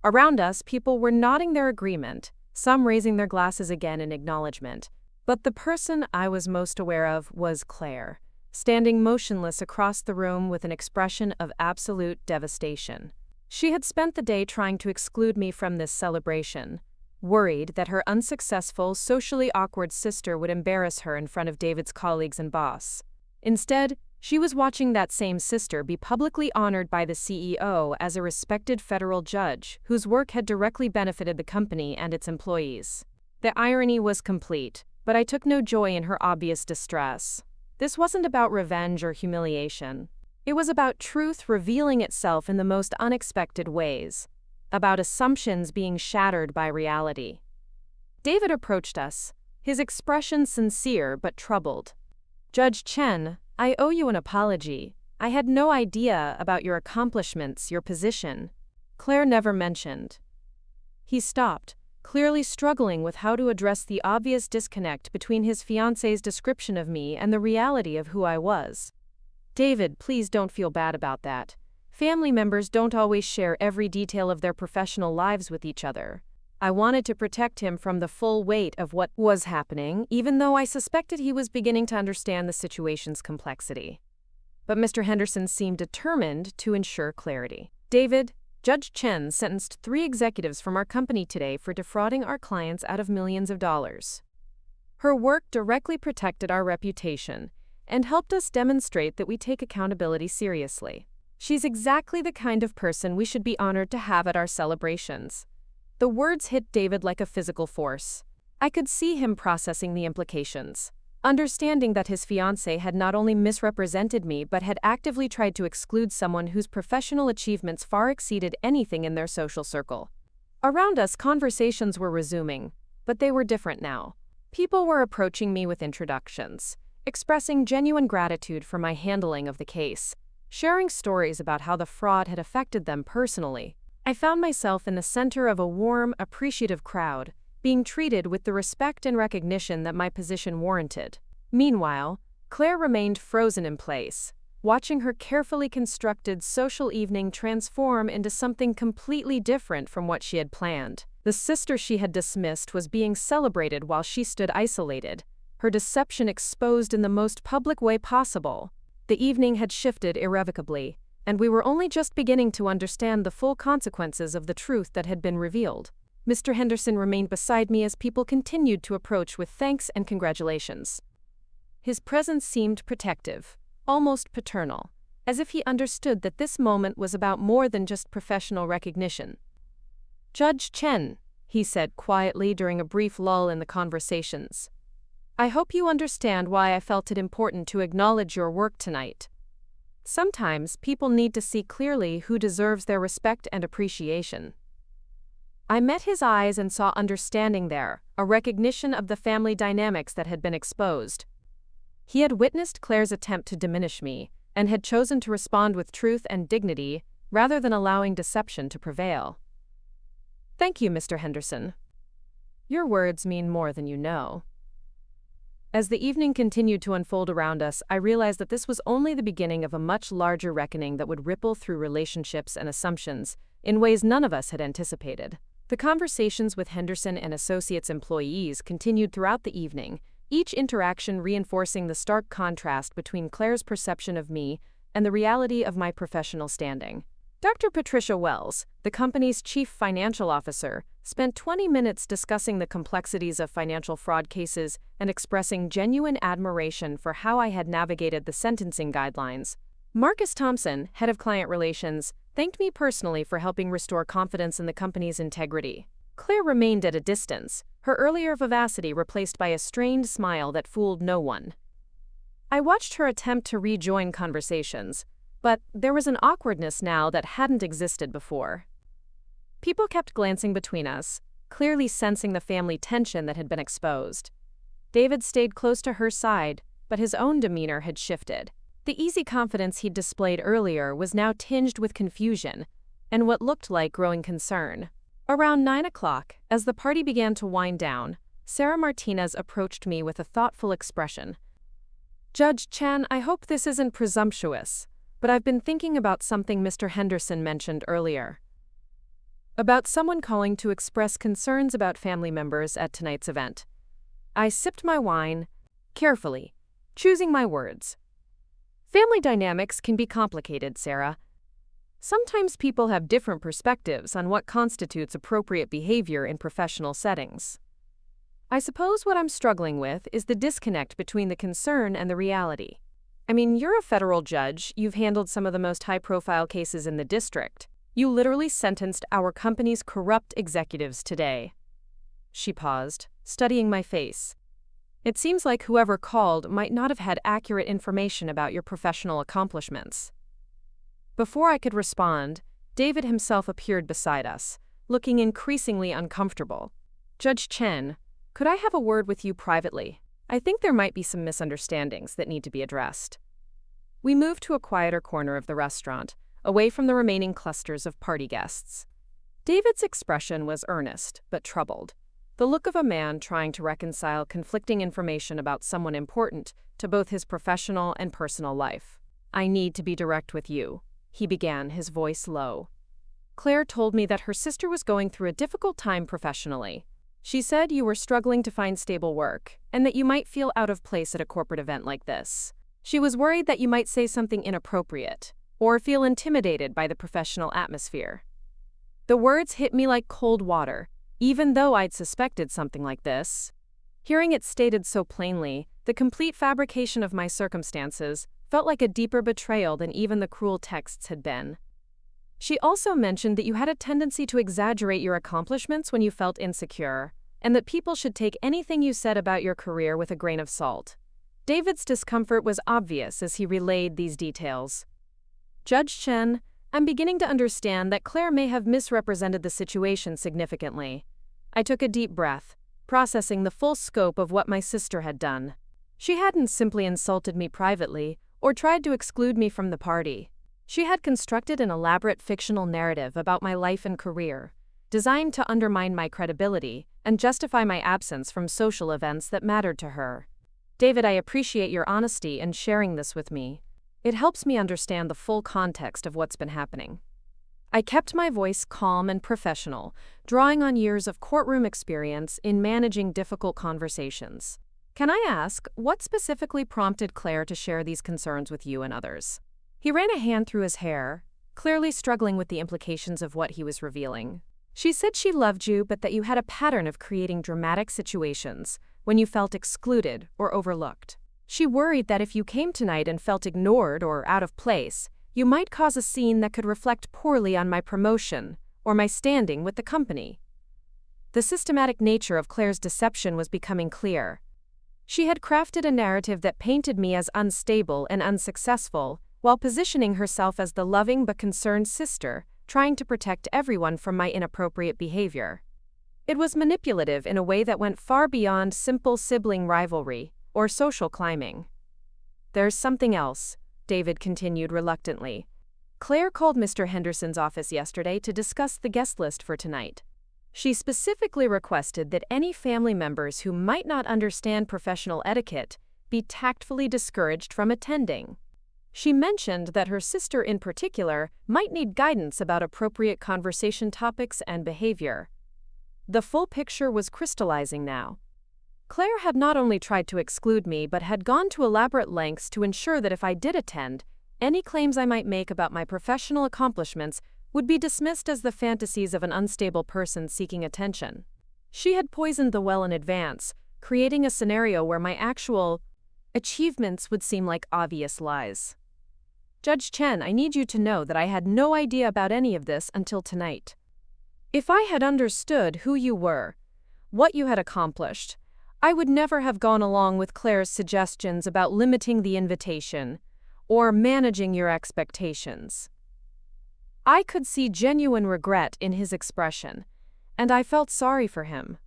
Around us, people were nodding their agreement, some raising their glasses again in acknowledgement. But the person I was most aware of was Claire, standing motionless across the room with an expression of absolute devastation. She had spent the day trying to exclude me from this celebration, worried that her unsuccessful, socially awkward sister would embarrass her in front of David's colleagues and boss. Instead, she was watching that same sister be publicly honored by the CEO as a respected federal judge whose work had directly benefited the company and its employees. The irony was complete, but I took no joy in her obvious distress. This wasn't about revenge or humiliation. It was about truth revealing itself in the most unexpected ways, about assumptions being shattered by reality. David approached us, his expression sincere but troubled. "Judge Chen, I owe you an apology. I had no idea about your accomplishments, your position. Claire never mentioned." He stopped, clearly struggling with how to address the obvious disconnect between his fiancé's description of me and the reality of who I was. "David, please don't feel bad about that. Family members don't always share every detail of their professional lives with each other. I wanted to protect him from the full weight of what was happening, even though I suspected he was beginning to understand the situation's complexity." But Mr. Henderson seemed determined to ensure clarity. "David, Judge Chen sentenced 3 executives from our company today for defrauding our clients out of millions of dollars. Her work directly protected our reputation and helped us demonstrate that we take accountability seriously. She's exactly the kind of person we should be honored to have at our celebrations." The words hit David like a physical force. I could see him processing the implications, understanding that his fiancé had not only misrepresented me but had actively tried to exclude someone whose professional achievements far exceeded anything in their social circle. Around us, conversations were resuming, but they were different now. People were approaching me with introductions, expressing genuine gratitude for my handling of the case, sharing stories about how the fraud had affected them personally. I found myself in the center of a warm, appreciative crowd, being treated with the respect and recognition that my position warranted. Meanwhile, Claire remained frozen in place, watching her carefully constructed social evening transform into something completely different from what she had planned. The sister she had dismissed was being celebrated while she stood isolated, her deception exposed in the most public way possible. The evening had shifted irrevocably, and we were only just beginning to understand the full consequences of the truth that had been revealed. Mr. Henderson remained beside me as people continued to approach with thanks and congratulations. His presence seemed protective, almost paternal, as if he understood that this moment was about more than just professional recognition. "Judge Chen," he said quietly during a brief lull in the conversations, "I hope you understand why I felt it important to acknowledge your work tonight. Sometimes people need to see clearly who deserves their respect and appreciation." I met his eyes and saw understanding there, a recognition of the family dynamics that had been exposed. He had witnessed Claire's attempt to diminish me, and had chosen to respond with truth and dignity, rather than allowing deception to prevail. "Thank you, Mr. Henderson. Your words mean more than you know." As the evening continued to unfold around us, I realized that this was only the beginning of a much larger reckoning that would ripple through relationships and assumptions in ways none of us had anticipated. The conversations with Henderson and Associates employees continued throughout the evening, each interaction reinforcing the stark contrast between Claire's perception of me and the reality of my professional standing. Dr. Patricia Wells, the company's chief financial officer, spent 20 minutes discussing the complexities of financial fraud cases and expressing genuine admiration for how I had navigated the sentencing guidelines. Marcus Thompson, head of client relations, thanked me personally for helping restore confidence in the company's integrity. Claire remained at a distance, her earlier vivacity replaced by a strained smile that fooled no one. I watched her attempt to rejoin conversations, but there was an awkwardness now that hadn't existed before. People kept glancing between us, clearly sensing the family tension that had been exposed. David stayed close to her side, but his own demeanor had shifted. The easy confidence he'd displayed earlier was now tinged with confusion and what looked like growing concern. Around 9 o'clock, as the party began to wind down, Sarah Martinez approached me with a thoughtful expression. "Judge Chen, I hope this isn't presumptuous, but I've been thinking about something Mr. Henderson mentioned earlier. About someone calling to express concerns about family members at tonight's event." I sipped my wine, carefully, choosing my words. Family dynamics can be complicated, Sarah. Sometimes people have different perspectives on what constitutes appropriate behavior in professional settings. I suppose what I'm struggling with is the disconnect between the concern and the reality. I mean, you're a federal judge, you've handled some of the most high-profile cases in the district. You literally sentenced our company's corrupt executives today. She paused, studying my face. It seems like whoever called might not have had accurate information about your professional accomplishments. Before I could respond, David himself appeared beside us, looking increasingly uncomfortable. "Judge Chen, could I have a word with you privately? I think there might be some misunderstandings that need to be addressed." We moved to a quieter corner of the restaurant, away from the remaining clusters of party guests. David's expression was earnest, but troubled, the look of a man trying to reconcile conflicting information about someone important to both his professional and personal life. "I need to be direct with you," he began, his voice low. "Claire told me that her sister was going through a difficult time professionally. She said you were struggling to find stable work, and that you might feel out of place at a corporate event like this. She was worried that you might say something inappropriate, or feel intimidated by the professional atmosphere." The words hit me like cold water, even though I'd suspected something like this. Hearing it stated so plainly, the complete fabrication of my circumstances felt like a deeper betrayal than even the cruel texts had been. She also mentioned that you had a tendency to exaggerate your accomplishments when you felt insecure, and that people should take anything you said about your career with a grain of salt. David's discomfort was obvious as he relayed these details. "Judge Chen, I'm beginning to understand that Claire may have misrepresented the situation significantly." I took a deep breath, processing the full scope of what my sister had done. She hadn't simply insulted me privately or tried to exclude me from the party. She had constructed an elaborate fictional narrative about my life and career, designed to undermine my credibility and justify my absence from social events that mattered to her. "David, I appreciate your honesty in sharing this with me. It helps me understand the full context of what's been happening." I kept my voice calm and professional, drawing on years of courtroom experience in managing difficult conversations. "Can I ask, what specifically prompted Claire to share these concerns with you and others?" He ran a hand through his hair, clearly struggling with the implications of what he was revealing. "She said she loved you, but that you had a pattern of creating dramatic situations when you felt excluded or overlooked. She worried that if you came tonight and felt ignored or out of place, you might cause a scene that could reflect poorly on my promotion or my standing with the company." The systematic nature of Claire's deception was becoming clear. She had crafted a narrative that painted me as unstable and unsuccessful, while positioning herself as the loving but concerned sister trying to protect everyone from my inappropriate behavior. It was manipulative in a way that went far beyond simple sibling rivalry or social climbing. There's something else, David continued reluctantly. Claire called Mr. Henderson's office yesterday to discuss the guest list for tonight. She specifically requested that any family members who might not understand professional etiquette be tactfully discouraged from attending. She mentioned that her sister in particular might need guidance about appropriate conversation topics and behavior. The full picture was crystallizing now. Claire had not only tried to exclude me but had gone to elaborate lengths to ensure that if I did attend, any claims I might make about my professional accomplishments would be dismissed as the fantasies of an unstable person seeking attention. She had poisoned the well in advance, creating a scenario where my actual achievements would seem like obvious lies. Judge Chen, I need you to know that I had no idea about any of this until tonight. If I had understood who you were, what you had accomplished, I would never have gone along with Claire's suggestions about limiting the invitation or managing your expectations. I could see genuine regret in his expression, and I felt sorry for him.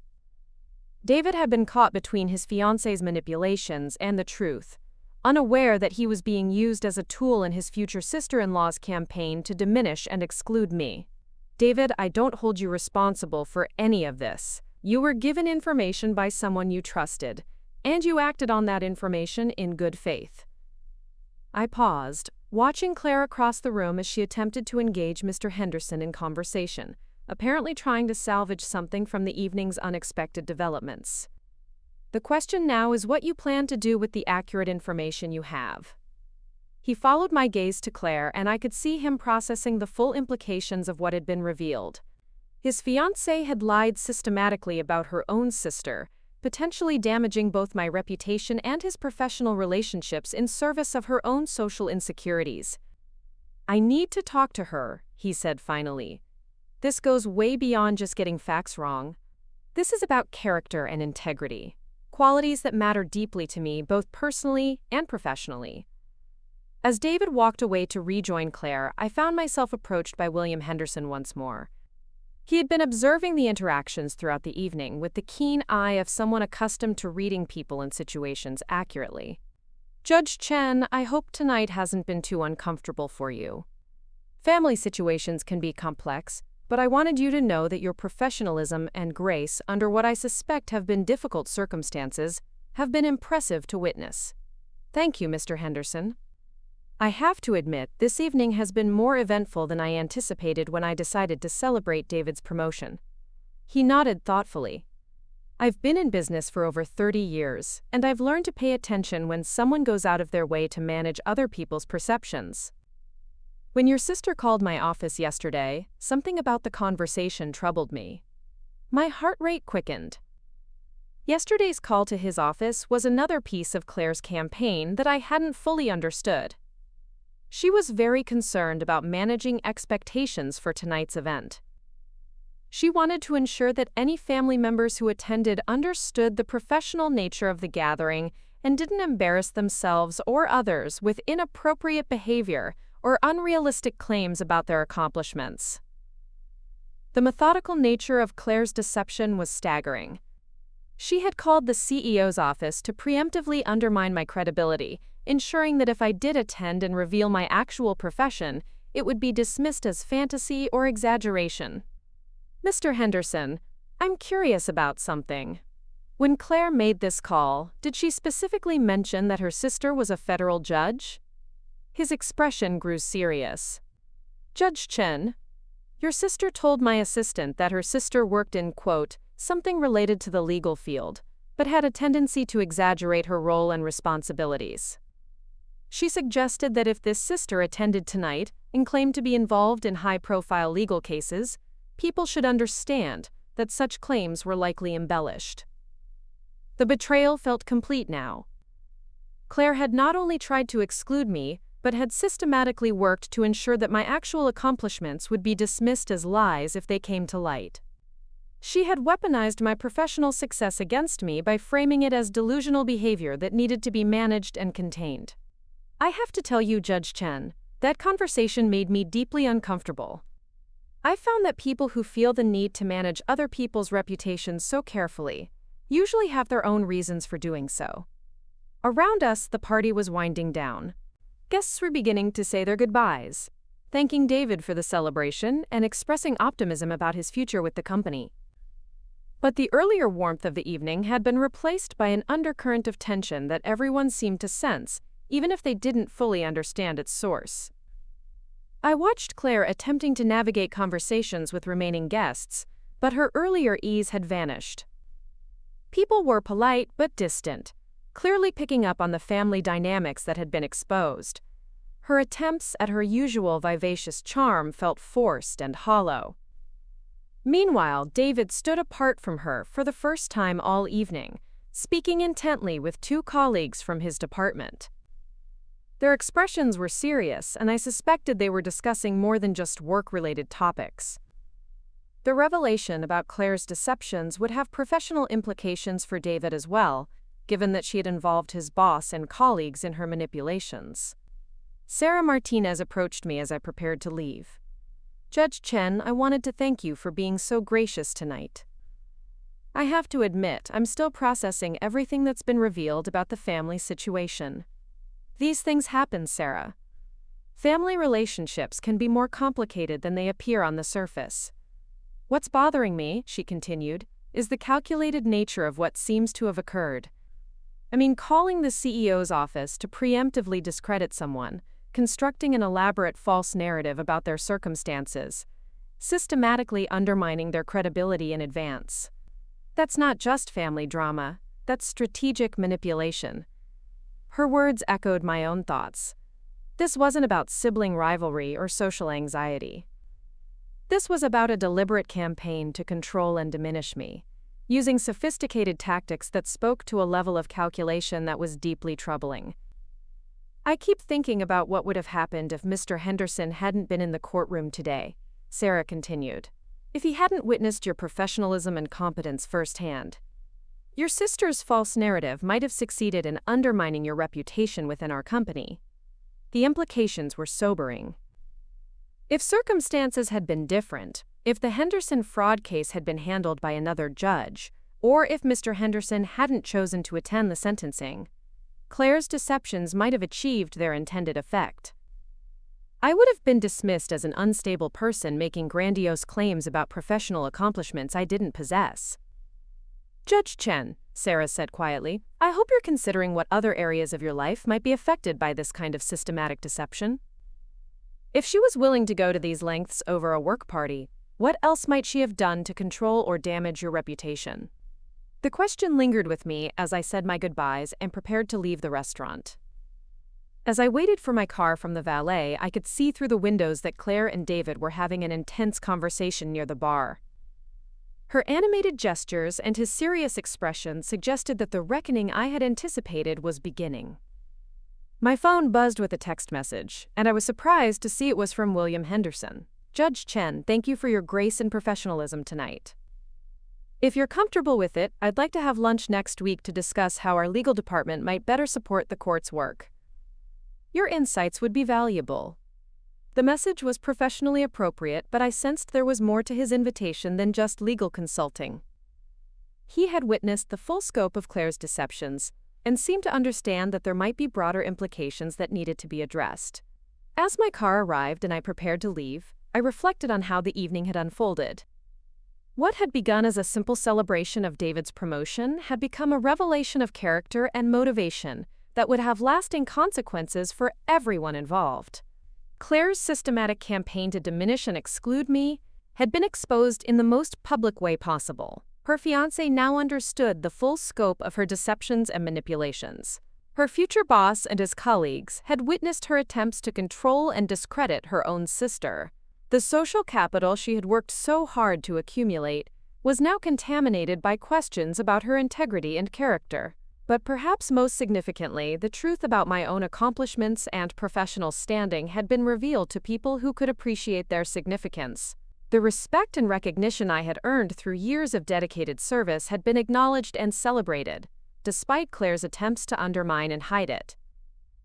David had been caught between his fiancé's manipulations and the truth, unaware that he was being used as a tool in his future sister-in-law's campaign to diminish and exclude me. David, I don't hold you responsible for any of this. You were given information by someone you trusted, and you acted on that information in good faith. I paused, watching Claire across the room as she attempted to engage Mr. Henderson in conversation, apparently trying to salvage something from the evening's unexpected developments. The question now is what you plan to do with the accurate information you have. He followed my gaze to Claire, and I could see him processing the full implications of what had been revealed. His fiancée had lied systematically about her own sister, potentially damaging both my reputation and his professional relationships in service of her own social insecurities. I need to talk to her, he said finally. This goes way beyond just getting facts wrong. This is about character and integrity, qualities that matter deeply to me both personally and professionally. As David walked away to rejoin Claire, I found myself approached by William Henderson once more. He had been observing the interactions throughout the evening with the keen eye of someone accustomed to reading people and situations accurately. Judge Chen, I hope tonight hasn't been too uncomfortable for you. Family situations can be complex, but I wanted you to know that your professionalism and grace under what I suspect have been difficult circumstances have been impressive to witness. Thank you, Mr. Henderson. I have to admit, this evening has been more eventful than I anticipated when I decided to celebrate David's promotion. He nodded thoughtfully. I've been in business for over 30 years, and I've learned to pay attention when someone goes out of their way to manage other people's perceptions. When your sister called my office yesterday, something about the conversation troubled me. My heart rate quickened. Yesterday's call to his office was another piece of Claire's campaign that I hadn't fully understood. She was very concerned about managing expectations for tonight's event. She wanted to ensure that any family members who attended understood the professional nature of the gathering and didn't embarrass themselves or others with inappropriate behavior or unrealistic claims about their accomplishments. The methodical nature of Claire's deception was staggering. She had called the CEO's office to preemptively undermine my credibility, ensuring that if I did attend and reveal my actual profession, it would be dismissed as fantasy or exaggeration. Mr. Henderson, I'm curious about something. When Claire made this call, did she specifically mention that her sister was a federal judge? His expression grew serious. Judge Chen, your sister told my assistant that her sister worked in, quote, something related to the legal field, but had a tendency to exaggerate her role and responsibilities. She suggested that if this sister attended tonight and claimed to be involved in high-profile legal cases, people should understand that such claims were likely embellished. The betrayal felt complete now. Claire had not only tried to exclude me, but had systematically worked to ensure that my actual accomplishments would be dismissed as lies if they came to light. She had weaponized my professional success against me by framing it as delusional behavior that needed to be managed and contained. I have to tell you, Judge Chen, that conversation made me deeply uncomfortable. I found that people who feel the need to manage other people's reputations so carefully usually have their own reasons for doing so. Around us, the party was winding down. Guests were beginning to say their goodbyes, thanking David for the celebration and expressing optimism about his future with the company. But the earlier warmth of the evening had been replaced by an undercurrent of tension that everyone seemed to sense, even if they didn't fully understand its source. I watched Claire attempting to navigate conversations with remaining guests, but her earlier ease had vanished. People were polite but distant, clearly picking up on the family dynamics that had been exposed. Her attempts at her usual vivacious charm felt forced and hollow. Meanwhile, David stood apart from her for the first time all evening, speaking intently with two colleagues from his department. Their expressions were serious, and I suspected they were discussing more than just work-related topics. The revelation about Claire's deceptions would have professional implications for David as well, given that she had involved his boss and colleagues in her manipulations. Sarah Martinez approached me as I prepared to leave. "Judge Chen, I wanted to thank you for being so gracious tonight. I have to admit, I'm still processing everything that's been revealed about the family situation. These things happen, Sarah. Family relationships can be more complicated than they appear on the surface. What's bothering me," she continued, "is the calculated nature of what seems to have occurred. I mean, calling the CEO's office to preemptively discredit someone, constructing an elaborate false narrative about their circumstances, systematically undermining their credibility in advance. That's not just family drama, that's strategic manipulation." Her words echoed my own thoughts. This wasn't about sibling rivalry or social anxiety. This was about a deliberate campaign to control and diminish me, using sophisticated tactics that spoke to a level of calculation that was deeply troubling. "I keep thinking about what would have happened if Mr. Henderson hadn't been in the courtroom today," Sarah continued. "If he hadn't witnessed your professionalism and competence firsthand. Your sister's false narrative might have succeeded in undermining your reputation within our company. The implications were sobering. If circumstances had been different, if the Henderson fraud case had been handled by another judge, or if Mr. Henderson hadn't chosen to attend the sentencing, Claire's deceptions might have achieved their intended effect. I would have been dismissed as an unstable person making grandiose claims about professional accomplishments I didn't possess." "Judge Chen," Sarah said quietly, "I hope you're considering what other areas of your life might be affected by this kind of systematic deception. If she was willing to go to these lengths over a work party, what else might she have done to control or damage your reputation?" The question lingered with me as I said my goodbyes and prepared to leave the restaurant. As I waited for my car from the valet, I could see through the windows that Claire and David were having an intense conversation near the bar. Her animated gestures and his serious expression suggested that the reckoning I had anticipated was beginning. My phone buzzed with a text message, and I was surprised to see it was from William Henderson. "Judge Chen, thank you for your grace and professionalism tonight. If you're comfortable with it, I'd like to have lunch next week to discuss how our legal department might better support the court's work. Your insights would be valuable." The message was professionally appropriate, but I sensed there was more to his invitation than just legal consulting. He had witnessed the full scope of Claire's deceptions and seemed to understand that there might be broader implications that needed to be addressed. As my car arrived and I prepared to leave, I reflected on how the evening had unfolded. What had begun as a simple celebration of David's promotion had become a revelation of character and motivation that would have lasting consequences for everyone involved. Claire's systematic campaign to diminish and exclude me had been exposed in the most public way possible. Her fiancé now understood the full scope of her deceptions and manipulations. Her future boss and his colleagues had witnessed her attempts to control and discredit her own sister. The social capital she had worked so hard to accumulate was now contaminated by questions about her integrity and character. But perhaps most significantly, the truth about my own accomplishments and professional standing had been revealed to people who could appreciate their significance. The respect and recognition I had earned through years of dedicated service had been acknowledged and celebrated, despite Claire's attempts to undermine and hide it.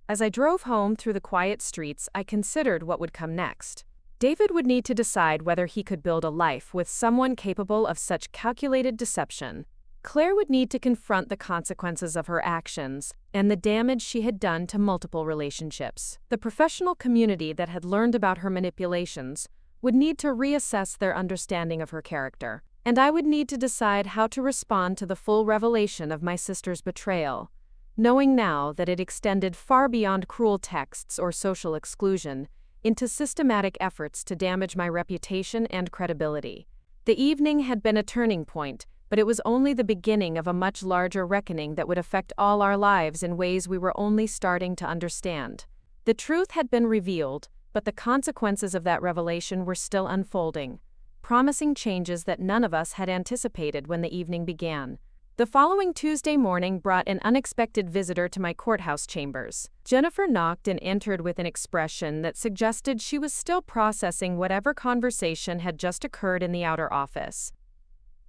As I drove home through the quiet streets, I considered what would come next. David would need to decide whether he could build a life with someone capable of such calculated deception. Claire would need to confront the consequences of her actions and the damage she had done to multiple relationships. The professional community that had learned about her manipulations would need to reassess their understanding of her character. And I would need to decide how to respond to the full revelation of my sister's betrayal, knowing now that it extended far beyond cruel texts or social exclusion into systematic efforts to damage my reputation and credibility. The evening had been a turning point, but it was only the beginning of a much larger reckoning that would affect all our lives in ways we were only starting to understand. The truth had been revealed, but the consequences of that revelation were still unfolding, promising changes that none of us had anticipated when the evening began. The following Tuesday morning brought an unexpected visitor to my courthouse chambers. Jennifer knocked and entered with an expression that suggested she was still processing whatever conversation had just occurred in the outer office.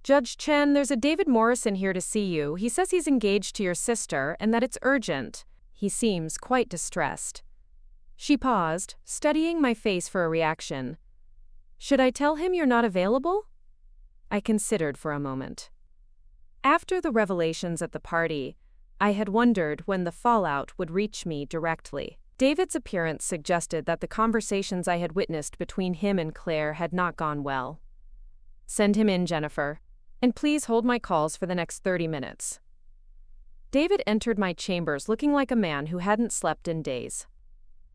"Judge Chen, there's a David Morrison here to see you. He says he's engaged to your sister and that it's urgent. He seems quite distressed." She paused, studying my face for a reaction. "Should I tell him you're not available?" I considered for a moment. After the revelations at the party, I had wondered when the fallout would reach me directly. David's appearance suggested that the conversations I had witnessed between him and Claire had not gone well. "Send him in, Jennifer. And please hold my calls for the next 30 minutes. David entered my chambers looking like a man who hadn't slept in days.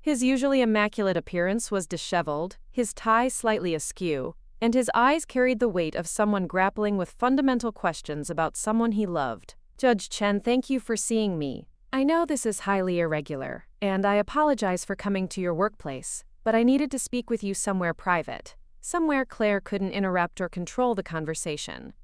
His usually immaculate appearance was disheveled, his tie slightly askew, and his eyes carried the weight of someone grappling with fundamental questions about someone he loved. "Judge Chen, thank you for seeing me. I know this is highly irregular, and I apologize for coming to your workplace, but I needed to speak with you somewhere private, somewhere Claire couldn't interrupt or control the conversation."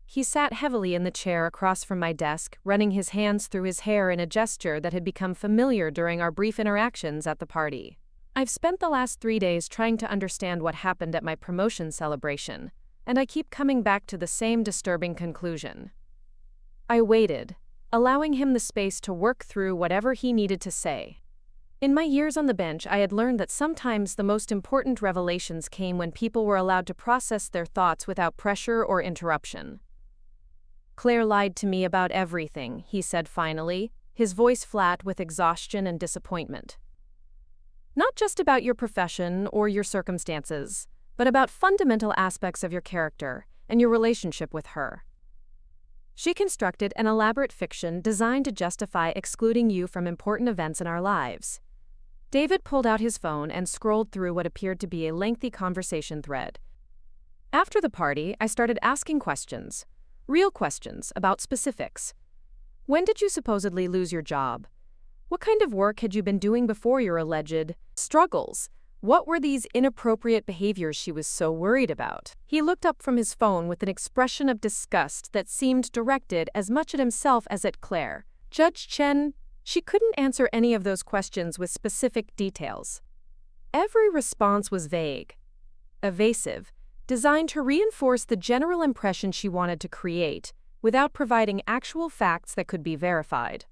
He sat heavily in the chair across from my desk, running his hands through his hair in a gesture that had become familiar during our brief interactions at the party. "I've spent the last 3 days trying to understand what happened at my promotion celebration, and I keep coming back to the same disturbing conclusion." I waited, allowing him the space to work through whatever he needed to say. In my years on the bench, I had learned that sometimes the most important revelations came when people were allowed to process their thoughts without pressure or interruption. "Claire lied to me about everything," he said finally, his voice flat with exhaustion and disappointment. "Not just about your profession or your circumstances, but about fundamental aspects of your character and your relationship with her. She constructed an elaborate fiction designed to justify excluding you from important events in our lives." David pulled out his phone and scrolled through what appeared to be a lengthy conversation thread. After the party, I started asking questions. Real questions about specifics. When did you supposedly lose your job? What kind of work had you been doing before your alleged struggles? What were these inappropriate behaviors she was so worried about? He looked up from his phone with an expression of disgust that seemed directed as much at himself as at Claire. "Judge Chen, she couldn't answer any of those questions with specific details. Every response was vague, evasive, designed to reinforce the general impression she wanted to create, without providing actual facts that could be verified."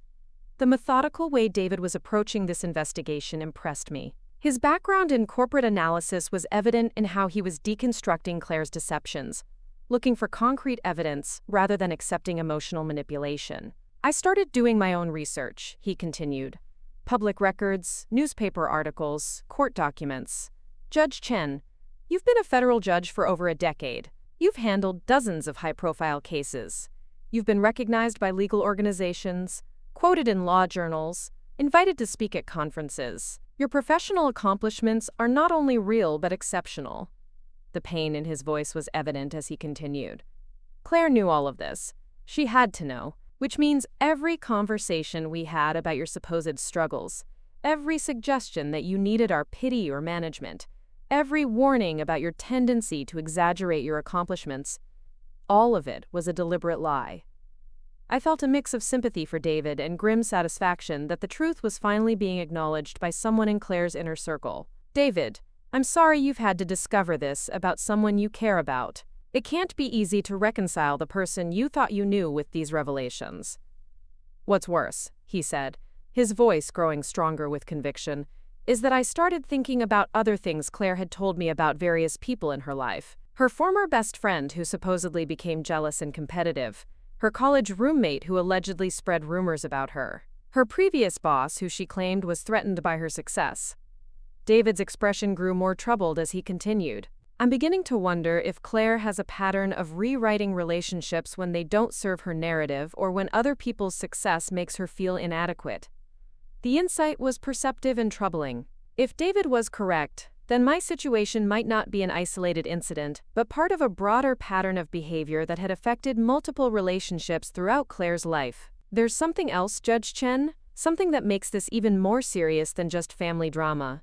The methodical way David was approaching this investigation impressed me. His background in corporate analysis was evident in how he was deconstructing Claire's deceptions, looking for concrete evidence rather than accepting emotional manipulation. "I started doing my own research," he continued. "Public records, newspaper articles, court documents. Judge Chen, you've been a federal judge for over a decade. You've handled dozens of high-profile cases. You've been recognized by legal organizations, quoted in law journals, invited to speak at conferences. Your professional accomplishments are not only real but exceptional." The pain in his voice was evident as he continued. "Claire knew all of this. She had to know, which means every conversation we had about your supposed struggles, every suggestion that you needed our pity or management, every warning about your tendency to exaggerate your accomplishments, all of it was a deliberate lie." I felt a mix of sympathy for David and grim satisfaction that the truth was finally being acknowledged by someone in Claire's inner circle. "David, I'm sorry you've had to discover this about someone you care about. It can't be easy to reconcile the person you thought you knew with these revelations." "What's worse," he said, his voice growing stronger with conviction, is that I started thinking about other things Claire had told me about various people in her life. Her former best friend who supposedly became jealous and competitive. Her college roommate who allegedly spread rumors about her. Her previous boss who she claimed was threatened by her success. David's expression grew more troubled as he continued. I'm beginning to wonder if Claire has a pattern of rewriting relationships when they don't serve her narrative or when other people's success makes her feel inadequate. The insight was perceptive and troubling. If David was correct, then my situation might not be an isolated incident, but part of a broader pattern of behavior that had affected multiple relationships throughout Claire's life. There's something else, Judge Chen, something that makes this even more serious than just family drama.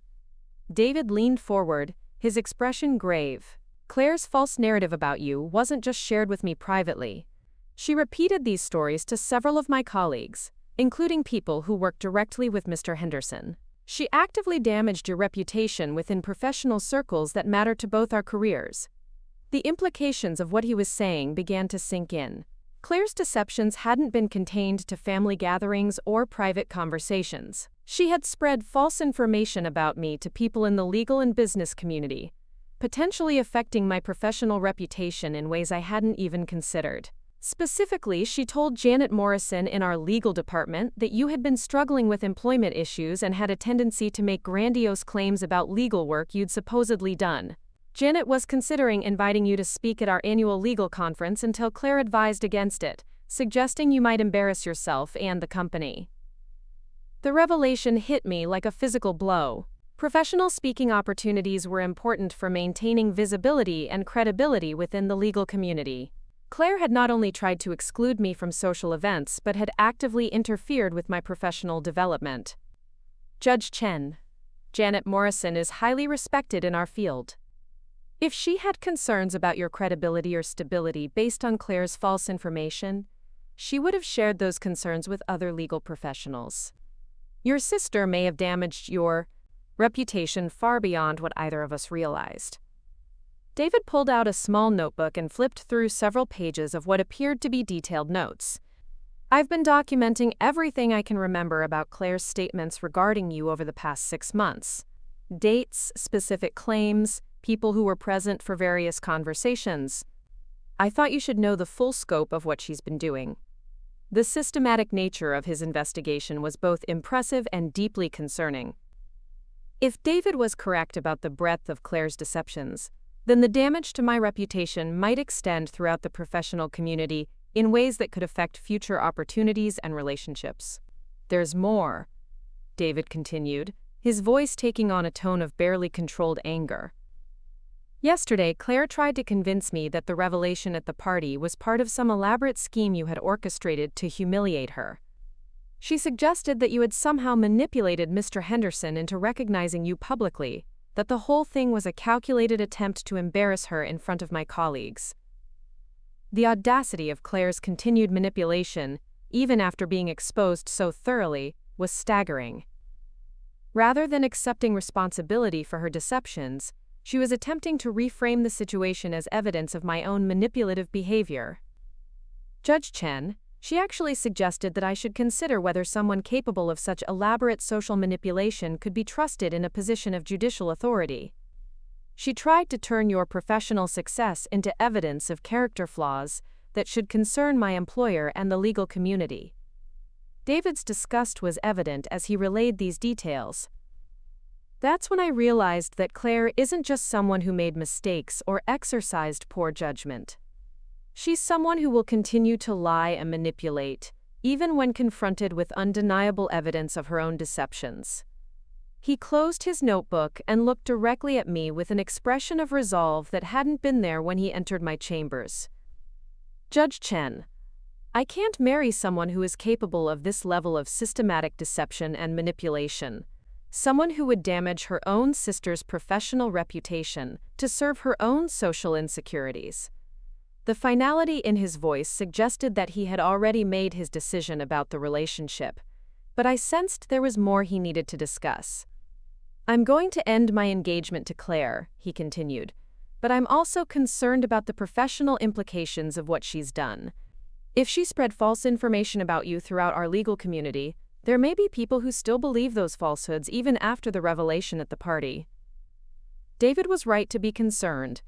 David leaned forward, his expression grave. Claire's false narrative about you wasn't just shared with me privately. She repeated these stories to several of my colleagues, including people who work directly with Mr. Henderson. She actively damaged your reputation within professional circles that matter to both our careers. The implications of what he was saying began to sink in. Claire's deceptions hadn't been contained to family gatherings or private conversations. She had spread false information about me to people in the legal and business community, potentially affecting my professional reputation in ways I hadn't even considered. Specifically, she told Janet Morrison in our legal department that you had been struggling with employment issues and had a tendency to make grandiose claims about legal work you'd supposedly done. Janet was considering inviting you to speak at our annual legal conference until Claire advised against it, suggesting you might embarrass yourself and the company. The revelation hit me like a physical blow. Professional speaking opportunities were important for maintaining visibility and credibility within the legal community. Claire had not only tried to exclude me from social events but had actively interfered with my professional development. Judge Chen, Janet Morrison is highly respected in our field. If she had concerns about your credibility or stability based on Claire's false information, she would have shared those concerns with other legal professionals. Your sister may have damaged your reputation far beyond what either of us realized. David pulled out a small notebook and flipped through several pages of what appeared to be detailed notes. I've been documenting everything I can remember about Claire's statements regarding you over the past 6 months. Dates, specific claims, people who were present for various conversations. I thought you should know the full scope of what she's been doing. The systematic nature of his investigation was both impressive and deeply concerning. If David was correct about the breadth of Claire's deceptions, then the damage to my reputation might extend throughout the professional community in ways that could affect future opportunities and relationships. There's more, David continued, his voice taking on a tone of barely controlled anger. Yesterday, Claire tried to convince me that the revelation at the party was part of some elaborate scheme you had orchestrated to humiliate her. She suggested that you had somehow manipulated Mr. Henderson into recognizing you publicly, that the whole thing was a calculated attempt to embarrass her in front of my colleagues. The audacity of Claire's continued manipulation, even after being exposed so thoroughly, was staggering. Rather than accepting responsibility for her deceptions, she was attempting to reframe the situation as evidence of my own manipulative behavior. Judge Chen, she actually suggested that I should consider whether someone capable of such elaborate social manipulation could be trusted in a position of judicial authority. She tried to turn your professional success into evidence of character flaws that should concern my employer and the legal community. David's disgust was evident as he relayed these details. That's when I realized that Claire isn't just someone who made mistakes or exercised poor judgment. She's someone who will continue to lie and manipulate, even when confronted with undeniable evidence of her own deceptions. He closed his notebook and looked directly at me with an expression of resolve that hadn't been there when he entered my chambers. Judge Chen, I can't marry someone who is capable of this level of systematic deception and manipulation. Someone who would damage her own sister's professional reputation to serve her own social insecurities. The finality in his voice suggested that he had already made his decision about the relationship, but I sensed there was more he needed to discuss. I'm going to end my engagement to Claire, he continued, but I'm also concerned about the professional implications of what she's done. If she spread false information about you throughout our legal community, There may be people who still believe those falsehoods even after the revelation at the party. David was right to be concerned.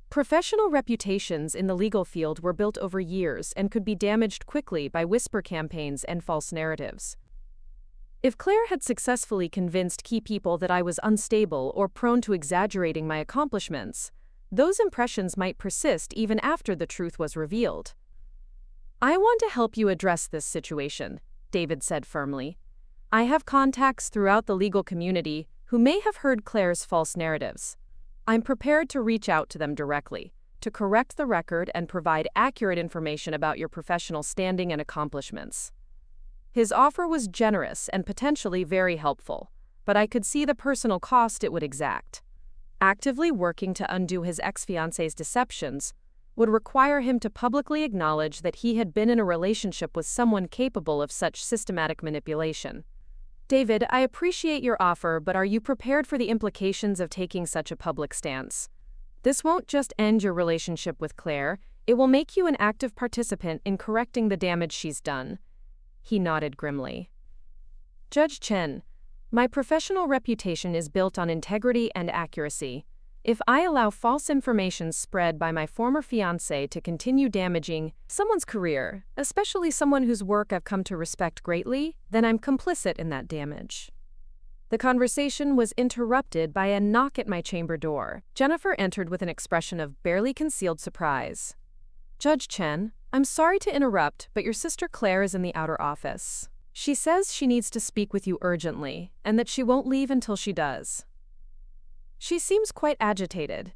Professional reputations in the legal field were built over years and could be damaged quickly by whisper campaigns and false narratives. If Claire had successfully convinced key people that I was unstable or prone to exaggerating my accomplishments, those impressions might persist even after the truth was revealed. "I want to help you address this situation," David said firmly. "I have contacts throughout the legal community who may have heard Claire's false narratives. I'm prepared to reach out to them directly, to correct the record and provide accurate information about your professional standing and accomplishments." His offer was generous and potentially very helpful, but I could see the personal cost it would exact. Actively working to undo his ex-fiancé's deceptions would require him to publicly acknowledge that he had been in a relationship with someone capable of such systematic manipulation. "David, I appreciate your offer, but are you prepared for the implications of taking such a public stance? This won't just end your relationship with Claire, it will make you an active participant in correcting the damage she's done." He nodded grimly. "Judge Chen, my professional reputation is built on integrity and accuracy. If I allow false information spread by my former fiancé to continue damaging someone's career, especially someone whose work I've come to respect greatly, then I'm complicit in that damage." The conversation was interrupted by a knock at my chamber door. Jennifer entered with an expression of barely concealed surprise. "Judge Chen, I'm sorry to interrupt, but your sister Claire is in the outer office. She says she needs to speak with you urgently, and that she won't leave until she does." She seems quite agitated.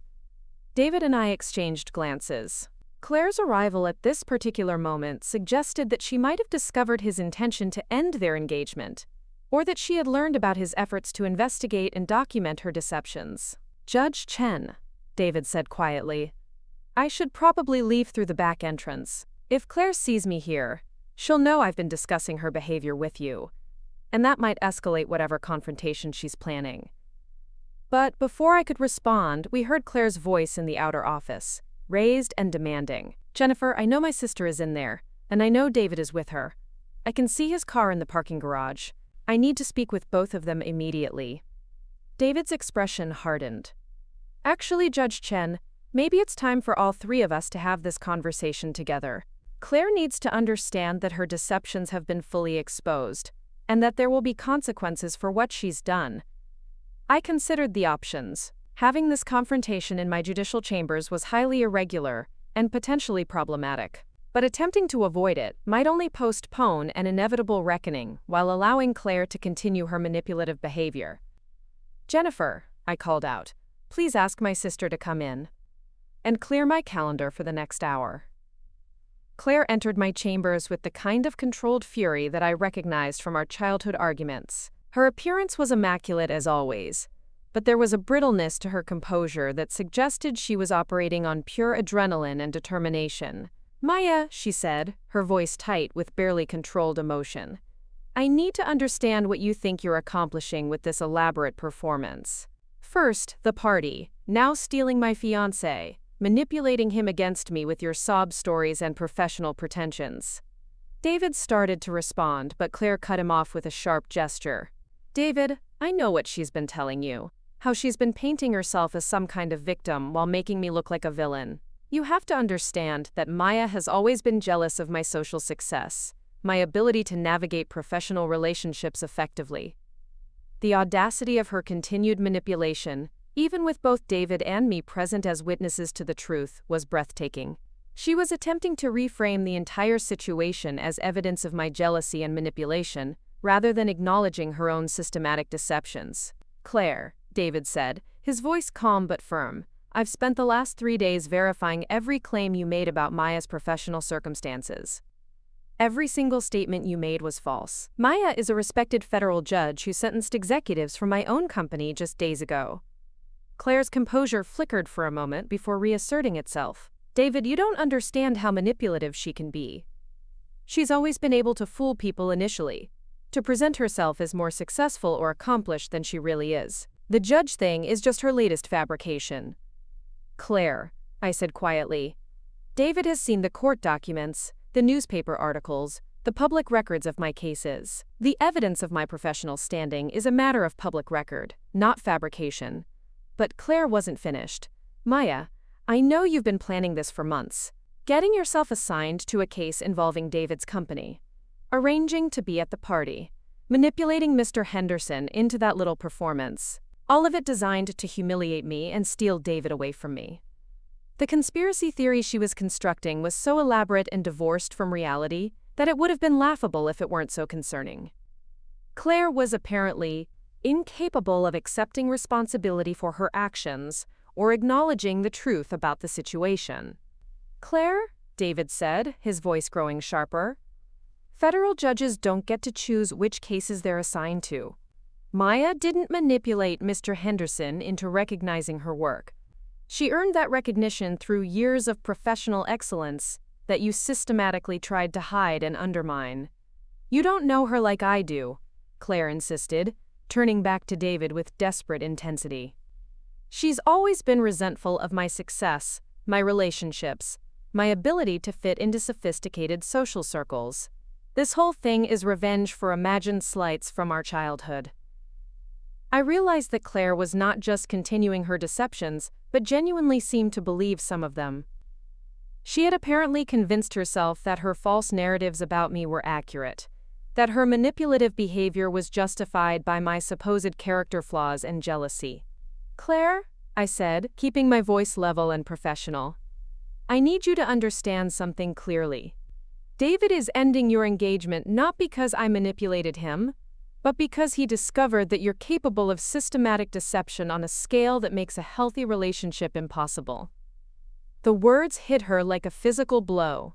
David and I exchanged glances. Claire's arrival at this particular moment suggested that she might have discovered his intention to end their engagement, or that she had learned about his efforts to investigate and document her deceptions. "Judge Chen," David said quietly, "I should probably leave through the back entrance. If Claire sees me here, she'll know I've been discussing her behavior with you, and that might escalate whatever confrontation she's planning." But before I could respond, we heard Claire's voice in the outer office, raised and demanding. "Jennifer, I know my sister is in there, and I know David is with her. I can see his car in the parking garage. I need to speak with both of them immediately." David's expression hardened. "Actually, Judge Chen, maybe it's time for all three of us to have this conversation together. Claire needs to understand that her deceptions have been fully exposed, and that there will be consequences for what she's done." I considered the options. Having this confrontation in my judicial chambers was highly irregular and potentially problematic. But attempting to avoid it might only postpone an inevitable reckoning while allowing Claire to continue her manipulative behavior. "Jennifer," I called out, "please ask my sister to come in and clear my calendar for the next hour." Claire entered my chambers with the kind of controlled fury that I recognized from our childhood arguments. Her appearance was immaculate as always, but there was a brittleness to her composure that suggested she was operating on pure adrenaline and determination. "Maya," she said, her voice tight with barely controlled emotion, "I need to understand what you think you're accomplishing with this elaborate performance. First, the party, now stealing my fiancé, manipulating him against me with your sob stories and professional pretensions." David started to respond, but Claire cut him off with a sharp gesture. "David, I know what she's been telling you. How she's been painting herself as some kind of victim while making me look like a villain. You have to understand that Maya has always been jealous of my social success, my ability to navigate professional relationships effectively. The audacity of her continued manipulation, even with both David and me present as witnesses to the truth, was breathtaking. She was attempting to reframe the entire situation as evidence of my jealousy and manipulation, rather than acknowledging her own systematic deceptions. "Claire," David said, his voice calm but firm, "I've spent the last 3 days verifying every claim you made about Maya's professional circumstances. Every single statement you made was false. Maya is a respected federal judge who sentenced executives from my own company just days ago." Claire's composure flickered for a moment before reasserting itself. "David, you don't understand how manipulative she can be. She's always been able to fool people initially, to present herself as more successful or accomplished than she really is. The judge thing is just her latest fabrication." "Claire," I said quietly, "David has seen the court documents, the newspaper articles, The public records of my cases. The evidence of my professional standing is a matter of public record, not fabrication. But Claire wasn't finished. Maya, I know you've been planning this for months. Getting yourself assigned to a case involving David's company. Arranging to be at the party. Manipulating Mr. Henderson into that little performance. All of it designed to humiliate me and steal David away from me. The conspiracy theory she was constructing was so elaborate and divorced from reality that it would have been laughable if it weren't so concerning. Claire was apparently incapable of accepting responsibility for her actions or acknowledging the truth about the situation. Claire, David said, his voice growing sharper, federal judges don't get to choose which cases they're assigned to. Maya didn't manipulate Mr. Henderson into recognizing her work. She earned that recognition through years of professional excellence that you systematically tried to hide and undermine. You don't know her like I do, Claire insisted, turning back to David with desperate intensity. She's always been resentful of my success, my relationships, my ability to fit into sophisticated social circles. This whole thing is revenge for imagined slights from our childhood. I realized that Claire was not just continuing her deceptions, but genuinely seemed to believe some of them. She had apparently convinced herself that her false narratives about me were accurate, that her manipulative behavior was justified by my supposed character flaws and jealousy. Claire, I said, keeping my voice level and professional, I need you to understand something clearly. David is ending your engagement not because I manipulated him, but because he discovered that you're capable of systematic deception on a scale that makes a healthy relationship impossible. The words hit her like a physical blow.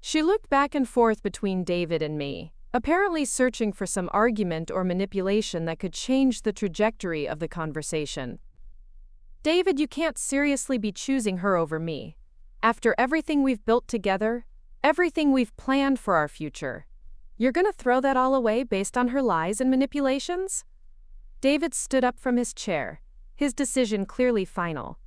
She looked back and forth between David and me, apparently searching for some argument or manipulation that could change the trajectory of the conversation. David, you can't seriously be choosing her over me. After everything we've built together, everything we've planned for our future, you're gonna throw that all away based on her lies and manipulations? David stood up from his chair, his decision clearly final.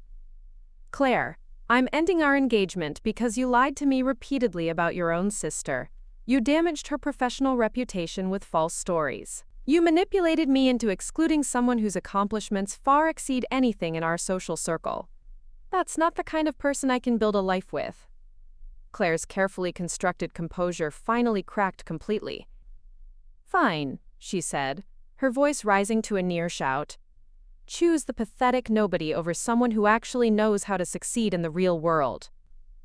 Claire, I'm ending our engagement because you lied to me repeatedly about your own sister. You damaged her professional reputation with false stories. You manipulated me into excluding someone whose accomplishments far exceed anything in our social circle. That's not the kind of person I can build a life with. Claire's carefully constructed composure finally cracked completely. Fine, she said, her voice rising to a near shout. Choose the pathetic nobody over someone who actually knows how to succeed in the real world.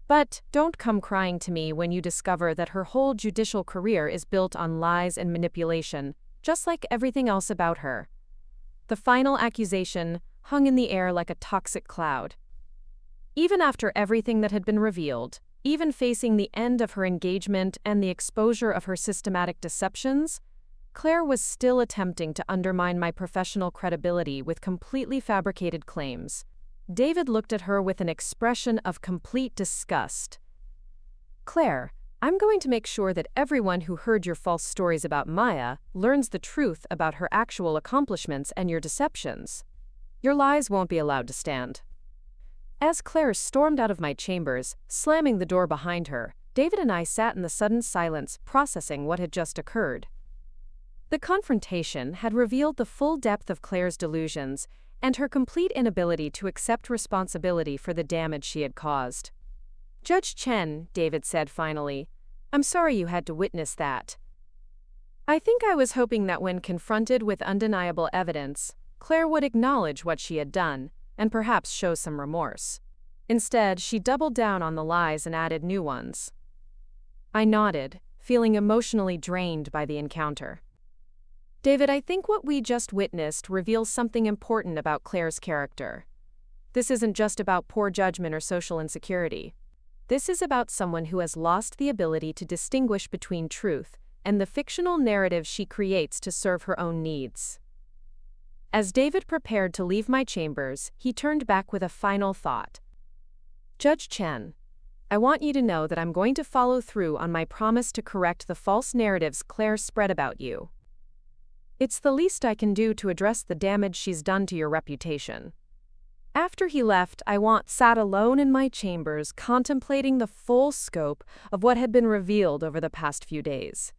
But don't come crying to me when you discover that her whole judicial career is built on lies and manipulation, just like everything else about her. The final accusation hung in the air like a toxic cloud. Even after everything that had been revealed, even facing the end of her engagement and the exposure of her systematic deceptions, Claire was still attempting to undermine my professional credibility with completely fabricated claims. David looked at her with an expression of complete disgust. Claire, I'm going to make sure that everyone who heard your false stories about Maya learns the truth about her actual accomplishments and your deceptions. Your lies won't be allowed to stand. As Claire stormed out of my chambers, slamming the door behind her, David and I sat in the sudden silence, processing what had just occurred. The confrontation had revealed the full depth of Claire's delusions and her complete inability to accept responsibility for the damage she had caused. Judge Chen, David said finally, I'm sorry you had to witness that. I think I was hoping that when confronted with undeniable evidence, Claire would acknowledge what she had done and perhaps show some remorse. Instead, she doubled down on the lies and added new ones. I nodded, feeling emotionally drained by the encounter. David, I think what we just witnessed reveals something important about Claire's character. This isn't just about poor judgment or social insecurity. This is about someone who has lost the ability to distinguish between truth and the fictional narrative she creates to serve her own needs. As David prepared to leave my chambers, he turned back with a final thought. Judge Chen, I want you to know that I'm going to follow through on my promise to correct the false narratives Claire spread about you. It's the least I can do to address the damage she's done to your reputation. After he left, sat alone in my chambers, contemplating the full scope of what had been revealed over the past few days.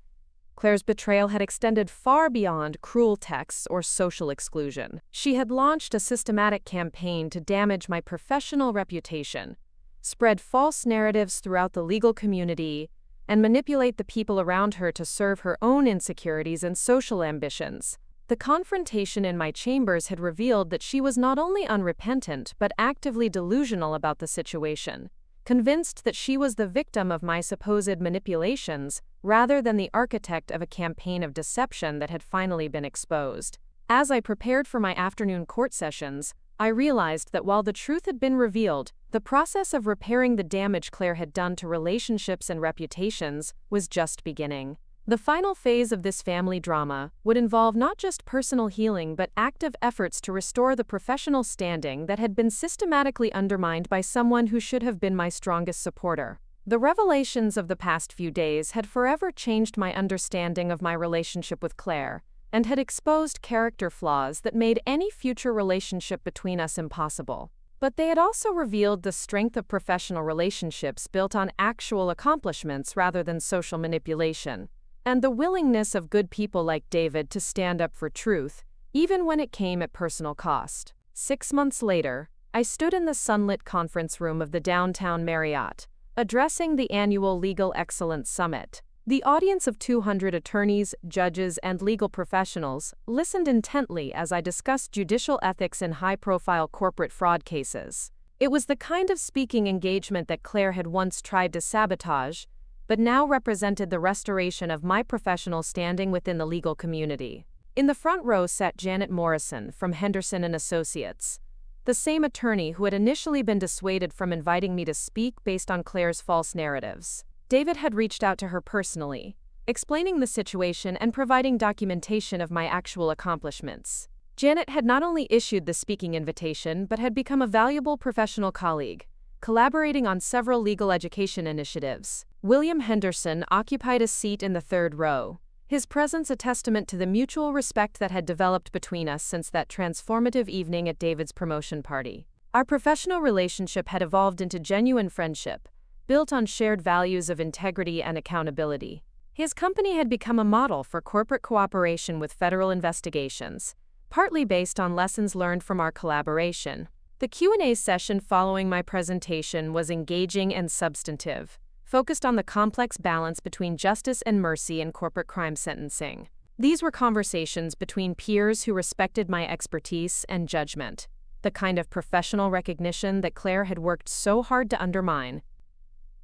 Claire's betrayal had extended far beyond cruel texts or social exclusion. She had launched a systematic campaign to damage my professional reputation, spread false narratives throughout the legal community, and manipulate the people around her to serve her own insecurities and social ambitions. The confrontation in my chambers had revealed that she was not only unrepentant but actively delusional about the situation, convinced that she was the victim of my supposed manipulations rather than the architect of a campaign of deception that had finally been exposed. As I prepared for my afternoon court sessions, I realized that while the truth had been revealed, the process of repairing the damage Claire had done to relationships and reputations was just beginning. The final phase of this family drama would involve not just personal healing but active efforts to restore the professional standing that had been systematically undermined by someone who should have been my strongest supporter. The revelations of the past few days had forever changed my understanding of my relationship with Claire, and had exposed character flaws that made any future relationship between us impossible. But they had also revealed the strength of professional relationships built on actual accomplishments rather than social manipulation, and the willingness of good people like David to stand up for truth, even when it came at personal cost. 6 months later, I stood in the sunlit conference room of the downtown Marriott, addressing the annual Legal Excellence Summit. The audience of 200 attorneys, judges, and legal professionals listened intently as I discussed judicial ethics in high-profile corporate fraud cases. It was the kind of speaking engagement that Claire had once tried to sabotage, but now represented the restoration of my professional standing within the legal community. In the front row sat Janet Morrison from Henderson & Associates, the same attorney who had initially been dissuaded from inviting me to speak based on Claire's false narratives. David had reached out to her personally, explaining the situation and providing documentation of my actual accomplishments. Janet had not only issued the speaking invitation but had become a valuable professional colleague, collaborating on several legal education initiatives. William Henderson occupied a seat in the third row, his presence a testament to the mutual respect that had developed between us since that transformative evening at David's promotion party. Our professional relationship had evolved into genuine friendship, built on shared values of integrity and accountability. His company had become a model for corporate cooperation with federal investigations, partly based on lessons learned from our collaboration. The Q&A session following my presentation was engaging and substantive, focused on the complex balance between justice and mercy in corporate crime sentencing. These were conversations between peers who respected my expertise and judgment, the kind of professional recognition that Claire had worked so hard to undermine.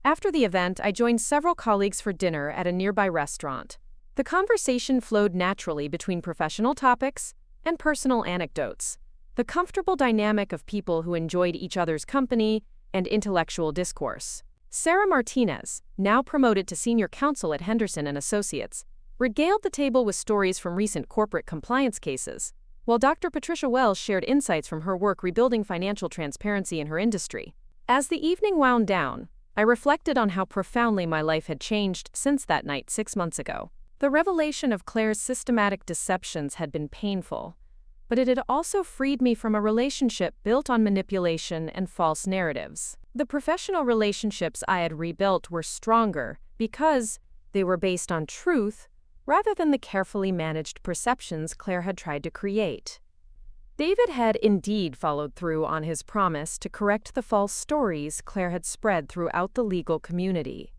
After the event, I joined several colleagues for dinner at a nearby restaurant. The conversation flowed naturally between professional topics and personal anecdotes, the comfortable dynamic of people who enjoyed each other's company and intellectual discourse. Sarah Martinez, now promoted to senior counsel at Henderson & Associates, regaled the table with stories from recent corporate compliance cases, while Dr. Patricia Wells shared insights from her work rebuilding financial transparency in her industry. As the evening wound down, I reflected on how profoundly my life had changed since that night 6 months ago. The revelation of Claire's systematic deceptions had been painful, but it had also freed me from a relationship built on manipulation and false narratives. The professional relationships I had rebuilt were stronger because they were based on truth rather than the carefully managed perceptions Claire had tried to create. David had indeed followed through on his promise to correct the false stories Claire had spread throughout the legal community.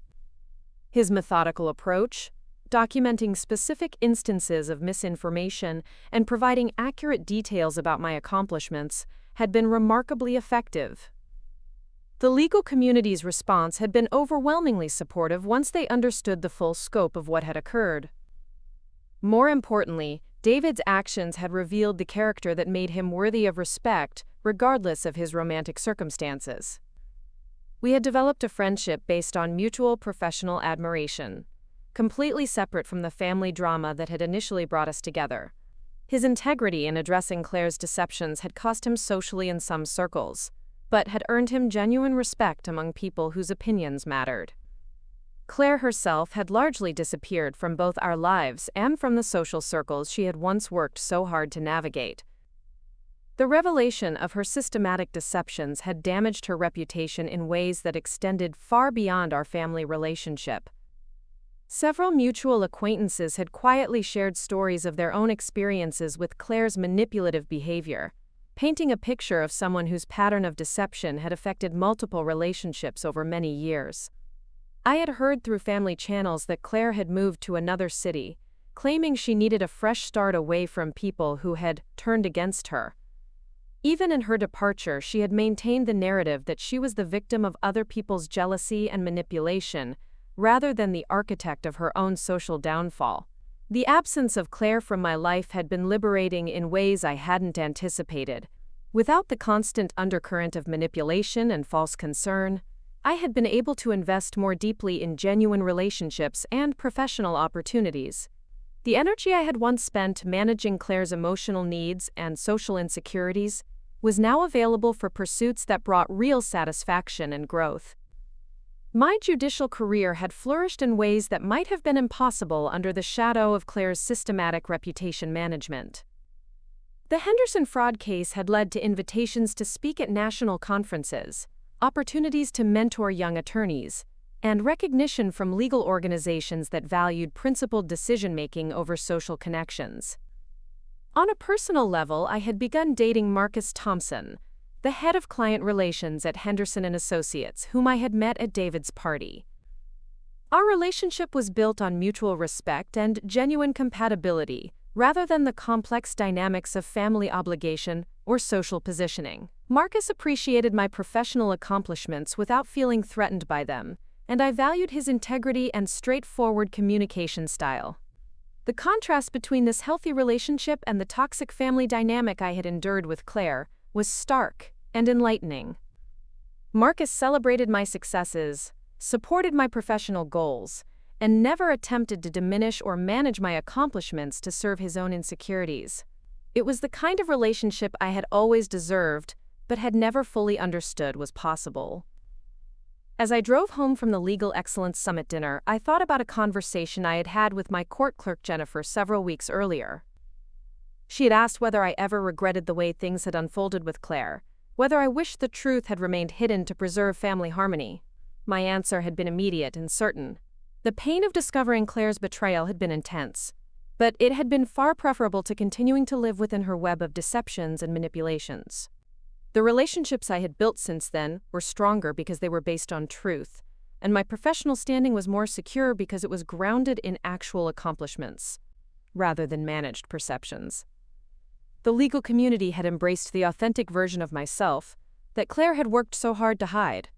His methodical approach, documenting specific instances of misinformation and providing accurate details about my accomplishments, had been remarkably effective. The legal community's response had been overwhelmingly supportive once they understood the full scope of what had occurred. More importantly, David's actions had revealed the character that made him worthy of respect, regardless of his romantic circumstances. We had developed a friendship based on mutual professional admiration, completely separate from the family drama that had initially brought us together. His integrity in addressing Claire's deceptions had cost him socially in some circles, but had earned him genuine respect among people whose opinions mattered. Claire herself had largely disappeared from both our lives and from the social circles she had once worked so hard to navigate. The revelation of her systematic deceptions had damaged her reputation in ways that extended far beyond our family relationship. Several mutual acquaintances had quietly shared stories of their own experiences with Claire's manipulative behavior, painting a picture of someone whose pattern of deception had affected multiple relationships over many years. I had heard through family channels that Claire had moved to another city, claiming she needed a fresh start away from people who had turned against her. Even in her departure, she had maintained the narrative that she was the victim of other people's jealousy and manipulation, rather than the architect of her own social downfall. The absence of Claire from my life had been liberating in ways I hadn't anticipated. Without the constant undercurrent of manipulation and false concern, I had been able to invest more deeply in genuine relationships and professional opportunities. The energy I had once spent managing Claire's emotional needs and social insecurities was now available for pursuits that brought real satisfaction and growth. My judicial career had flourished in ways that might have been impossible under the shadow of Claire's systematic reputation management. The Henderson fraud case had led to invitations to speak at national conferences, opportunities to mentor young attorneys, and recognition from legal organizations that valued principled decision-making over social connections. On a personal level, I had begun dating Marcus Thompson, the head of client relations at Henderson & Associates, whom I had met at David's party. Our relationship was built on mutual respect and genuine compatibility, rather than the complex dynamics of family obligation or social positioning. Marcus appreciated my professional accomplishments without feeling threatened by them, and I valued his integrity and straightforward communication style. The contrast between this healthy relationship and the toxic family dynamic I had endured with Claire was stark and enlightening. Marcus celebrated my successes, supported my professional goals, and never attempted to diminish or manage my accomplishments to serve his own insecurities. It was the kind of relationship I had always deserved, but had never fully understood was possible. As I drove home from the Legal Excellence Summit dinner, I thought about a conversation I had had with my court clerk Jennifer several weeks earlier. She had asked whether I ever regretted the way things had unfolded with Claire, whether I wished the truth had remained hidden to preserve family harmony. My answer had been immediate and certain. The pain of discovering Claire's betrayal had been intense, but it had been far preferable to continuing to live within her web of deceptions and manipulations. The relationships I had built since then were stronger because they were based on truth, and my professional standing was more secure because it was grounded in actual accomplishments, rather than managed perceptions. The legal community had embraced the authentic version of myself that Claire had worked so hard to hide.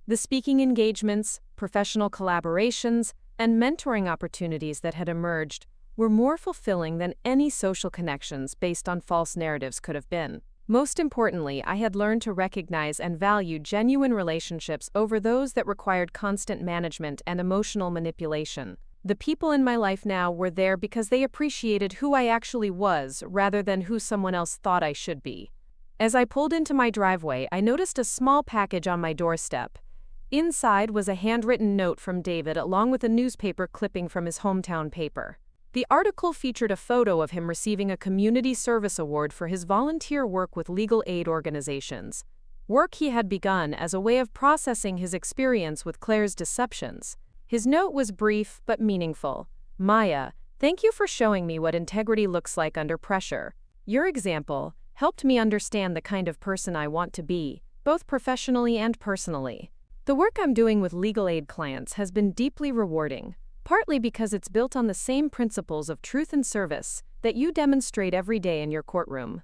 The speaking engagements, professional collaborations, and mentoring opportunities that had emerged were more fulfilling than any social connections based on false narratives could have been. Most importantly, I had learned to recognize and value genuine relationships over those that required constant management and emotional manipulation. The people in my life now were there because they appreciated who I actually was rather than who someone else thought I should be. As I pulled into my driveway, I noticed a small package on my doorstep. Inside was a handwritten note from David along with a newspaper clipping from his hometown paper. The article featured a photo of him receiving a community service award for his volunteer work with legal aid organizations, work he had begun as a way of processing his experience with Claire's deceptions. His note was brief but meaningful. Maya, thank you for showing me what integrity looks like under pressure. Your example helped me understand the kind of person I want to be, both professionally and personally. The work I'm doing with legal aid clients has been deeply rewarding, partly because it's built on the same principles of truth and service that you demonstrate every day in your courtroom.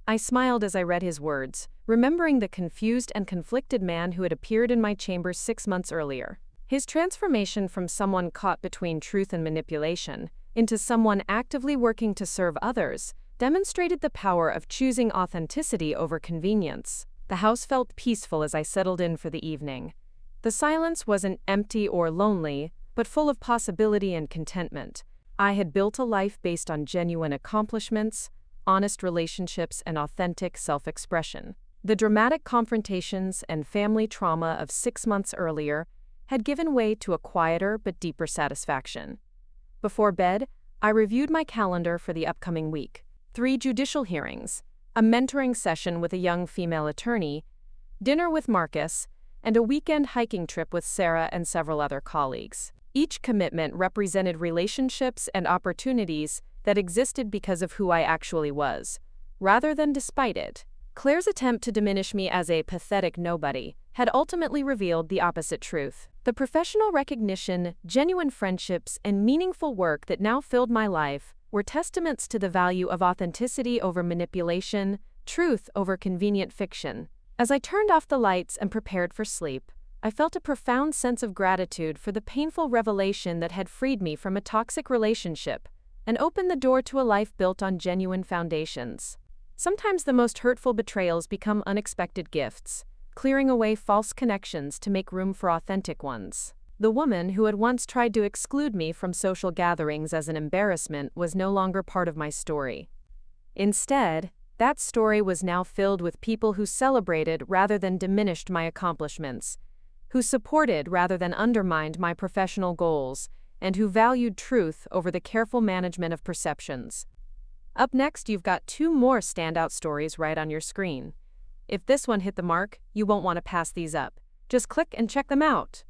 I smiled as I read his words, remembering the confused and conflicted man who had appeared in my chambers 6 months earlier. His transformation from someone caught between truth and manipulation into someone actively working to serve others demonstrated the power of choosing authenticity over convenience. The house felt peaceful as I settled in for the evening. The silence wasn't empty or lonely, but full of possibility and contentment. I had built a life based on genuine accomplishments, honest relationships, and authentic self-expression. The dramatic confrontations and family trauma of 6 months earlier had given way to a quieter but deeper satisfaction. Before bed, I reviewed my calendar for the upcoming week. 3 judicial hearings, a mentoring session with a young female attorney, dinner with Marcus, and a weekend hiking trip with Sarah and several other colleagues. Each commitment represented relationships and opportunities that existed because of who I actually was, rather than despite it. Claire's attempt to diminish me as a pathetic nobody had ultimately revealed the opposite truth. The professional recognition, genuine friendships, and meaningful work that now filled my life were testaments to the value of authenticity over manipulation, truth over convenient fiction. As I turned off the lights and prepared for sleep, I felt a profound sense of gratitude for the painful revelation that had freed me from a toxic relationship and opened the door to a life built on genuine foundations. Sometimes the most hurtful betrayals become unexpected gifts, clearing away false connections to make room for authentic ones. The woman who had once tried to exclude me from social gatherings as an embarrassment was no longer part of my story. Instead, that story was now filled with people who celebrated rather than diminished my accomplishments, who supported rather than undermined my professional goals, and who valued truth over the careful management of perceptions. Up next, you've got 2 more standout stories right on your screen. If this one hit the mark, you won't want to pass these up. Just click and check them out.